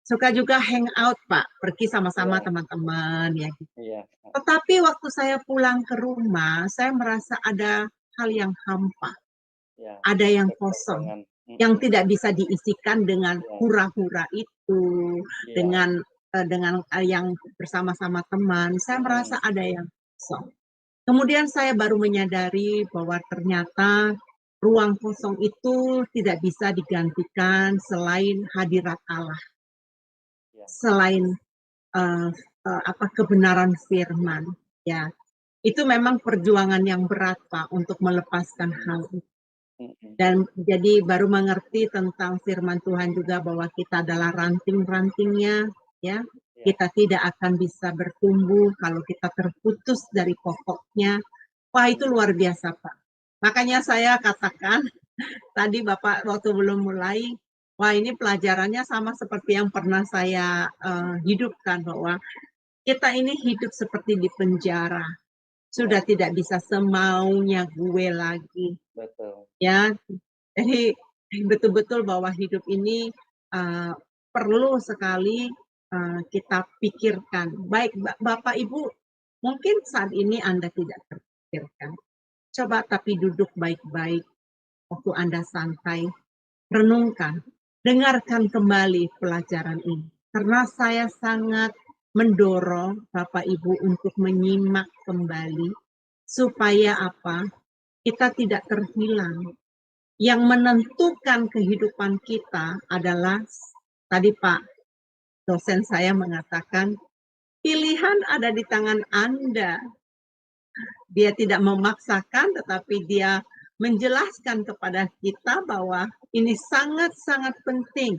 Suka juga hangout Pak, pergi sama-sama teman-teman ya. Gitu. Iya. Tetapi waktu saya pulang ke rumah, saya merasa ada hal yang hampa. Ya. Ada yang kosong, yang tidak bisa diisikan dengan hura-hura itu, dengan yang bersama-sama teman. Saya merasa ada yang kosong. Kemudian saya baru menyadari bahwa ternyata ruang kosong itu tidak bisa digantikan selain hadirat Allah, selain kebenaran firman. Ya, itu memang perjuangan yang berat Pak untuk melepaskan hal itu. Dan jadi baru mengerti tentang firman Tuhan juga bahwa kita adalah ranting-rantingnya, ya. Kita tidak akan bisa bertumbuh kalau kita terputus dari pokoknya. Wah, itu luar biasa, Pak. Makanya saya katakan tadi Bapak waktu belum mulai, wah ini pelajarannya sama seperti yang pernah saya hidupkan bahwa kita ini hidup seperti di penjara. Sudah tidak bisa semaunya gue lagi. Betul. Ya, jadi betul-betul bahwa hidup ini perlu sekali kita pikirkan. Baik Bapak Ibu, mungkin saat ini Anda tidak terpikirkan. Coba tapi duduk baik-baik waktu Anda santai, renungkan, dengarkan kembali pelajaran ini. Karena saya sangat mendorong Bapak Ibu untuk menyimak kembali supaya apa? Kita tidak terhilang. Yang menentukan kehidupan kita adalah, tadi Pak dosen saya mengatakan, pilihan ada di tangan Anda. Dia tidak memaksakan, tetapi dia menjelaskan kepada kita bahwa ini sangat-sangat penting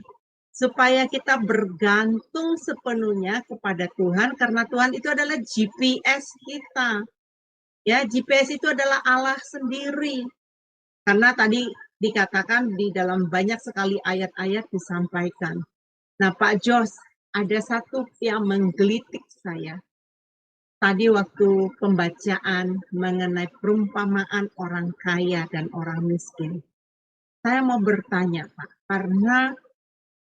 supaya kita bergantung sepenuhnya kepada Tuhan, karena Tuhan itu adalah GPS kita. Ya, GPS itu adalah Allah sendiri. Karena tadi dikatakan di dalam banyak sekali ayat-ayat disampaikan. Nah, Pak Jos, ada satu yang menggelitik saya. Tadi waktu pembacaan mengenai perumpamaan orang kaya dan orang miskin. Saya mau bertanya, Pak, karena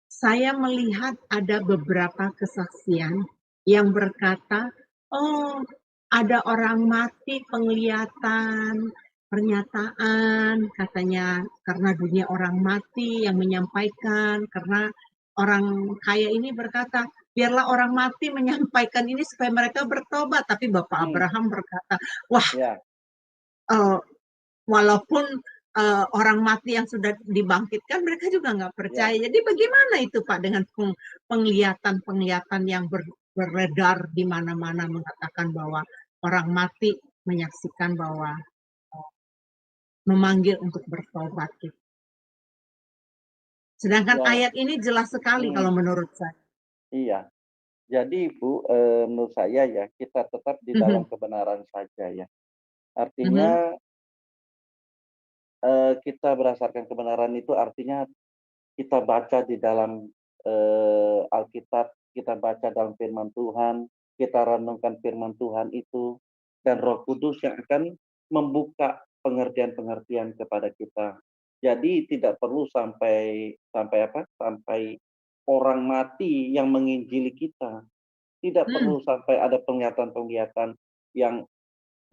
saya melihat ada beberapa kesaksian yang berkata, oh, ada orang mati penglihatan, pernyataan, katanya karena dunia orang mati yang menyampaikan, karena orang kaya ini berkata, biarlah orang mati menyampaikan ini supaya mereka bertobat. Tapi Bapak Abraham berkata, wah, walaupun orang mati yang sudah dibangkitkan, mereka juga nggak percaya. Jadi bagaimana itu Pak dengan penglihatan-penglihatan yang beredar di mana-mana mengatakan bahwa orang mati menyaksikan bahwa memanggil untuk bertobat gitu. Sedangkan Ya. ayat ini jelas sekali kalau menurut saya. Iya. Jadi Ibu, menurut saya ya, kita tetap di dalam kebenaran saja ya. Artinya kita berdasarkan kebenaran itu artinya kita baca di dalam Alkitab, kita baca dalam firman Tuhan, kita renungkan firman Tuhan itu, dan Roh Kudus yang akan membuka pengertian-pengertian kepada kita. Jadi tidak perlu sampai orang mati yang menginjili kita. Tidak perlu sampai ada penglihatan-penglihatan yang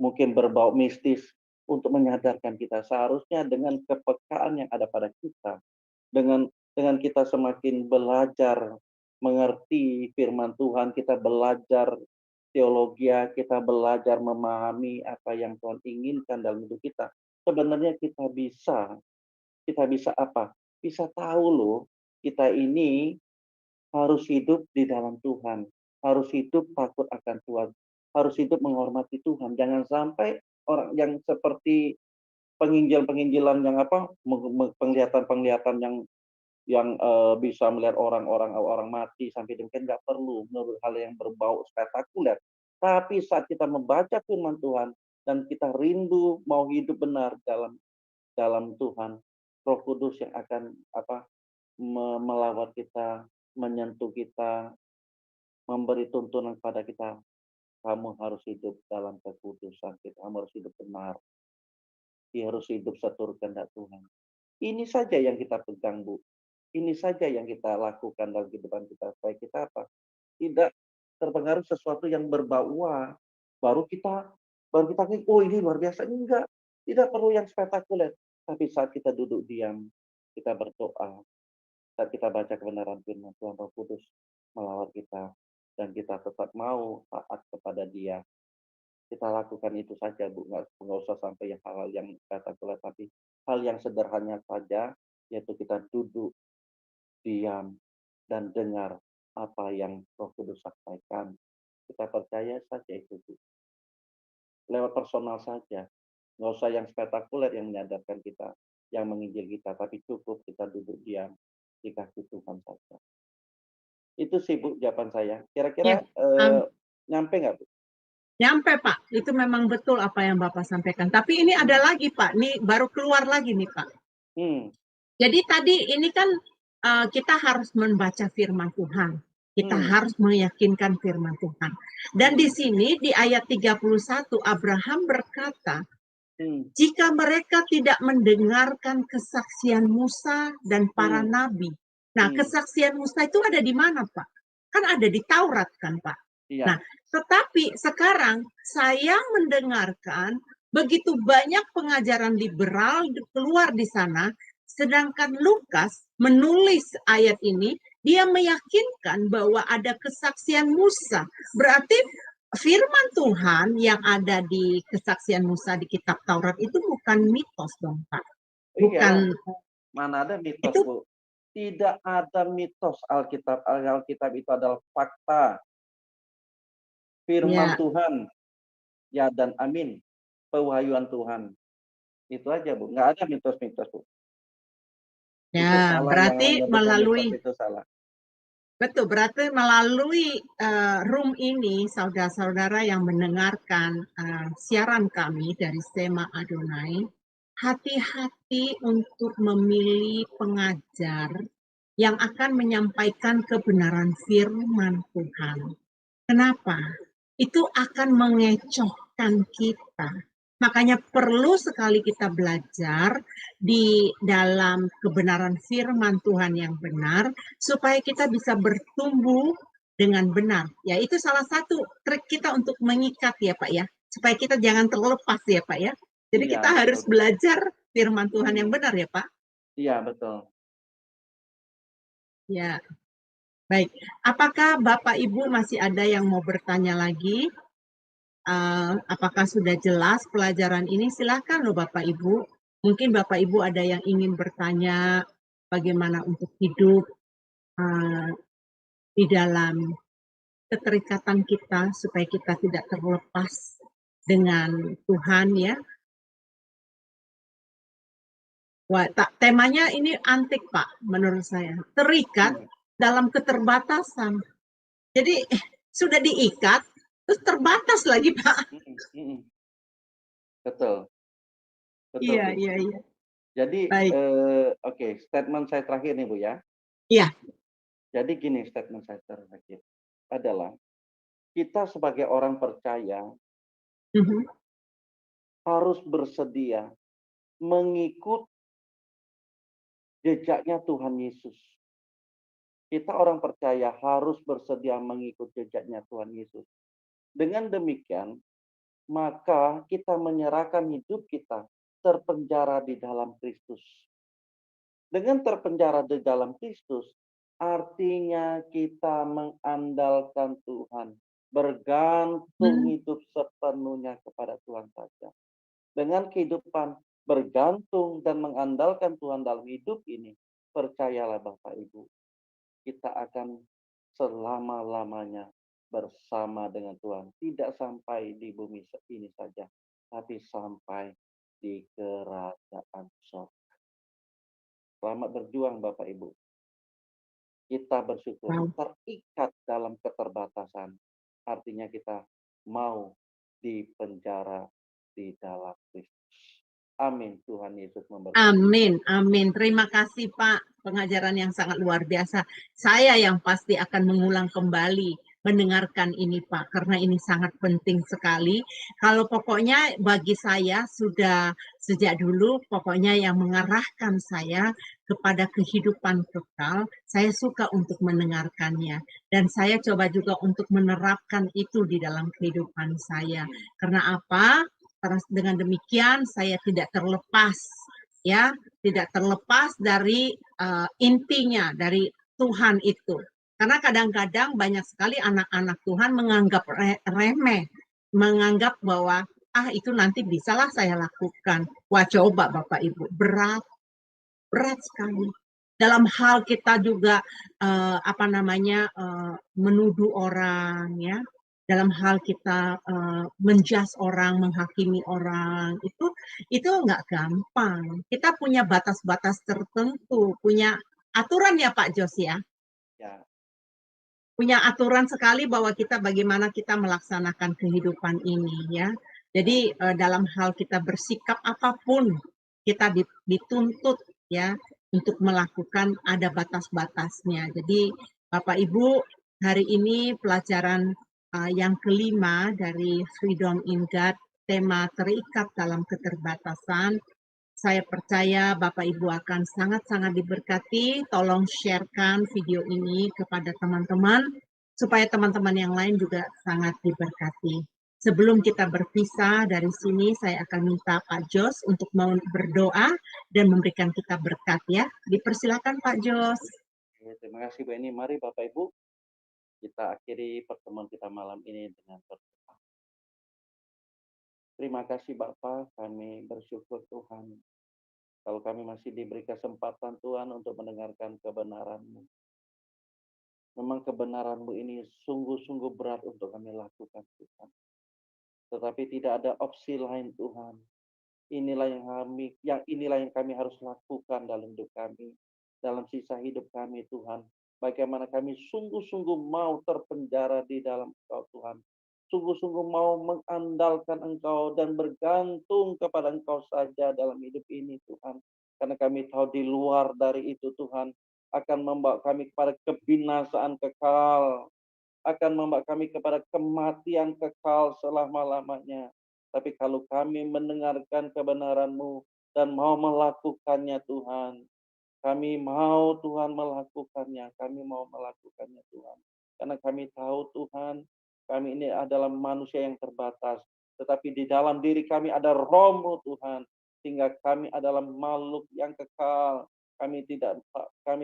mungkin berbau mistis untuk menyadarkan kita. Seharusnya dengan kepekaan yang ada pada kita, dengan kita semakin belajar mengerti firman Tuhan, kita belajar teologi, kita belajar memahami apa yang Tuhan inginkan dalam hidup kita. Sebenarnya kita bisa apa? Bisa tahu loh, kita ini harus hidup di dalam Tuhan, harus hidup takut akan Tuhan, harus hidup menghormati Tuhan. Jangan sampai orang yang seperti penginjil-penginjilan yang penglihatan-penglihatan yang bisa melihat orang mati sampai demikian, nggak perlu menurut hal yang berbau spektakuler. Tapi saat kita membaca firman Tuhan dan kita rindu mau hidup benar dalam Tuhan, Roh Kudus yang akan melawat kita, menyentuh kita, memberi tuntunan kepada kita. Kamu harus hidup dalam kekudusan, kamu harus hidup benar. Dia harus hidup seturut kehendak Tuhan. Ini saja yang kita pegang, Bu. Ini saja yang kita lakukan dalam kehidupan kita. Supaya kita tidak terpengaruh sesuatu yang berbau, baru kita oh ini luar biasa. Enggak. Tidak perlu yang spektakuler. Tapi saat kita duduk diam, kita berdoa, saat kita baca kebenaran firman Tuhan, Roh Kudus melawat kita, dan kita tetap mau taat kepada Dia. Kita lakukan itu saja, Bu. Nggak usah sampai hal-hal yang spektakuler, tapi hal yang sederhana saja, yaitu kita duduk, diam, dan dengar apa yang Roh Kudus sampaikan. Kita percaya saja itu, Bu. Lewat personal saja. Nggak usah yang spektakuler yang menyadarkan kita, yang menginjil kita, tapi cukup kita duduk diam di kaki Tuhan saja. Itu sih, Bu, jawaban saya. Kira-kira nyampe nggak, Bu? Nyampe, Pak. Itu memang betul apa yang Bapak sampaikan. Tapi ini ada lagi, Pak. Nih baru keluar lagi nih, Pak. Jadi tadi ini kan kita harus membaca firman Tuhan. Kita harus meyakinkan firman Tuhan. Dan di sini di ayat 31 Abraham berkata, jika mereka tidak mendengarkan kesaksian Musa dan para nabi. Nah, kesaksian Musa itu ada di mana, Pak? Kan ada di Taurat kan, Pak? Iya. Nah, tetapi sekarang saya mendengarkan begitu banyak pengajaran liberal keluar di sana, sedangkan Lukas menulis ayat ini, dia meyakinkan bahwa ada kesaksian Musa. Berarti firman Tuhan yang ada di kesaksian Musa di kitab Taurat itu bukan mitos dong, Pak. Bukan. Mana ada mitos, Bu? Tidak ada mitos Alkitab. Alkitab itu adalah fakta. Firman Tuhan. Ya dan amin. Pewahyuan Tuhan. Itu aja, Bu. Nggak ada mitos-mitos, Bu. Ya, itu salah, berarti melalui mitos, itu salah. Betul, berarti melalui room ini, saudara-saudara yang mendengarkan siaran kami dari Sema Adonai, hati-hati untuk memilih pengajar yang akan menyampaikan kebenaran firman Tuhan. Kenapa? Itu akan mengecohkan kita. Makanya perlu sekali kita belajar di dalam kebenaran firman Tuhan yang benar, supaya kita bisa bertumbuh dengan benar. Ya, itu salah satu trik kita untuk mengikat ya Pak ya, supaya kita jangan terlepas ya Pak ya. Jadi kita harus belajar firman Tuhan yang benar ya Pak. Iya, betul. Ya, baik. Apakah Bapak Ibu masih ada yang mau bertanya lagi? Apakah sudah jelas pelajaran ini? Silakan loh Bapak Ibu. Mungkin Bapak Ibu ada yang ingin bertanya bagaimana untuk hidup di dalam keterikatan kita supaya kita tidak terlepas dengan Tuhan ya. Wah, temanya ini antik, Pak, menurut saya. Terikat dalam keterbatasan. Jadi sudah diikat, terus terbatas lagi, Pak. Betul, betul Iya, Bu. iya, iya. Jadi, Baik. oke, statement saya terakhir nih Bu ya. Iya. Jadi gini statement saya terakhir adalah kita sebagai orang percaya Mhm. harus bersedia mengikut jejaknya Tuhan Yesus. Kita orang percaya harus bersedia mengikut jejaknya Tuhan Yesus. Dengan demikian, maka kita menyerahkan hidup kita terpenjara di dalam Kristus. Dengan terpenjara di dalam Kristus, artinya kita mengandalkan Tuhan, bergantung hidup sepenuhnya kepada Tuhan saja. Dengan kehidupan bergantung dan mengandalkan Tuhan dalam hidup ini, percayalah Bapak Ibu, kita akan selama-lamanya bersama dengan Tuhan. Tidak sampai di bumi ini saja, tapi sampai di kerajaan surga. Selamat berjuang Bapak Ibu. Kita bersyukur terikat dalam keterbatasan. Artinya kita mau dipenjara di dalam Kristus. Amin. Tuhan Yesus memberkati. Amin, amin. Terima kasih Pak, pengajaran yang sangat luar biasa. Saya yang pasti akan mengulang kembali mendengarkan ini Pak, karena ini sangat penting sekali. Kalau pokoknya bagi saya sudah sejak dulu, pokoknya yang mengarahkan saya kepada kehidupan kekal, saya suka untuk mendengarkannya. Dan saya coba juga untuk menerapkan itu di dalam kehidupan saya. Karena apa? Karena dengan demikian saya tidak terlepas, ya, tidak terlepas dari intinya dari Tuhan itu. Karena kadang-kadang banyak sekali anak-anak Tuhan menganggap remeh, menganggap bahwa itu nanti bisalah saya lakukan. Wah, coba Bapak Ibu, berat sekali. Dalam hal kita juga menuduh orang, ya, dalam hal kita menjudge orang, menghakimi orang, itu nggak gampang. Kita punya batas-batas tertentu, punya aturan ya Pak Jos ya. Ya. Punya aturan sekali bahwa kita bagaimana kita melaksanakan kehidupan ini ya. Jadi dalam hal kita bersikap apapun kita dituntut ya untuk melakukan ada batas-batasnya. Jadi Bapak Ibu, hari ini pelajaran yang kelima dari Freedom in God, tema terikat dalam keterbatasan. Saya percaya Bapak Ibu akan sangat-sangat diberkati. Tolong sharekan video ini kepada teman-teman, supaya teman-teman yang lain juga sangat diberkati. Sebelum kita berpisah dari sini, saya akan minta Pak Jos untuk mau berdoa dan memberikan kita berkat ya. Dipersilakan Pak Jos. Terima kasih Bu Eni. Mari Bapak Ibu, kita akhiri pertemuan kita malam ini dengan berdoa. Terima kasih Bapak, kami bersyukur Tuhan. Kalau kami masih diberi kesempatan Tuhan untuk mendengarkan kebenaran-Mu. Memang kebenaran-Mu ini sungguh-sungguh berat untuk kami lakukan Tuhan. Tetapi tidak ada opsi lain Tuhan. Inilah yang kami harus lakukan dalam hidup kami, dalam sisa hidup kami Tuhan. Bagaimana kami sungguh-sungguh mau terpenjara di dalam Engkau Tuhan. Sungguh-sungguh mau mengandalkan Engkau dan bergantung kepada Engkau saja dalam hidup ini Tuhan. Karena kami tahu di luar dari itu Tuhan akan membawa kami kepada kebinasaan kekal. Akan membawa kami kepada kematian kekal selama-lamanya. Tapi kalau kami mendengarkan kebenaran-Mu dan mau melakukannya Tuhan, kami mau Tuhan melakukannya, kami mau melakukannya Tuhan. Karena kami tahu Tuhan, kami ini adalah manusia yang terbatas. Tetapi di dalam diri kami ada Roh-Mu Tuhan, sehingga kami adalah makhluk yang kekal. Kami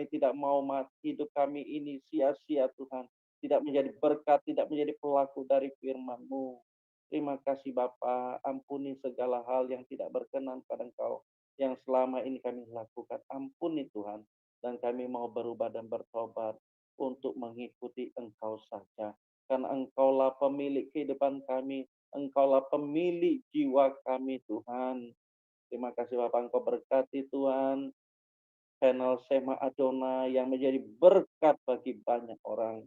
tidak mau mati, hidup kami ini sia-sia Tuhan. Tidak menjadi berkat, tidak menjadi pelaku dari firman-Mu. Terima kasih Bapa, ampuni segala hal yang tidak berkenan pada Engkau yang selama ini kami lakukan. Ampuni Tuhan, dan kami mau berubah dan bertobat untuk mengikuti Engkau saja. Karena Engkaulah pemilik kehidupan kami, Engkaulah pemilik jiwa kami Tuhan. Terima kasih Bapak, Engkau berkati Tuhan channel Sema Adonai yang menjadi berkat bagi banyak orang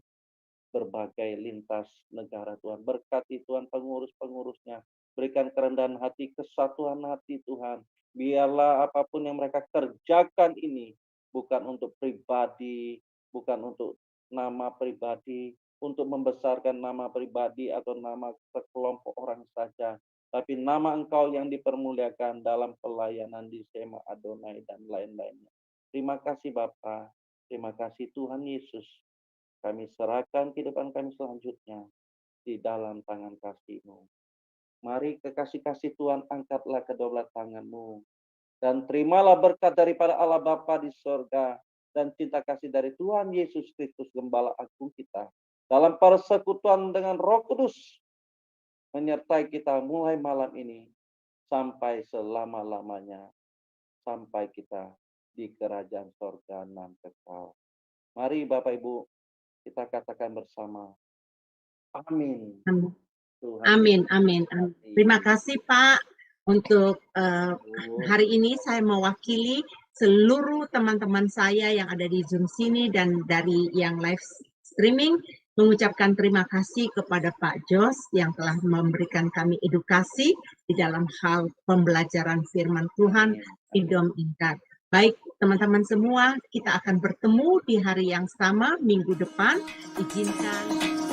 berbagai lintas negara Tuhan. Berkati Tuhan pengurus-pengurusnya. Berikan kerendahan hati, kesatuan hati Tuhan. Biarlah apapun yang mereka kerjakan ini bukan untuk pribadi, bukan untuk nama pribadi, untuk membesarkan nama pribadi atau nama sekelompok orang saja, tapi nama Engkau yang dipermuliakan dalam pelayanan di Sema Adonai dan lain-lainnya. Terima kasih Bapa, terima kasih Tuhan Yesus. Kami serahkan kehidupan kami selanjutnya di dalam tangan kasih-Mu. Mari kekasih-kasih Tuhan, angkatlah kedua belah tangan-Mu. Dan terimalah berkat daripada Allah Bapa di surga dan cinta kasih dari Tuhan Yesus Kristus Gembala Agung kita. Dalam persekutuan dengan Roh Kudus menyertai kita mulai malam ini sampai selama-lamanya. Sampai kita di kerajaan surga nan kekal. Mari Bapak Ibu, kita katakan bersama. Amin. Tuhan Amin, Yesus amin, amin. Terima kasih Pak. Untuk hari ini saya mewakili seluruh teman-teman saya yang ada di Zoom sini dan dari yang live streaming mengucapkan terima kasih kepada Pak Jos yang telah memberikan kami edukasi di dalam hal pembelajaran firman Tuhan Freedom in God. Baik teman-teman semua, kita akan bertemu di hari yang sama minggu depan. Izinkan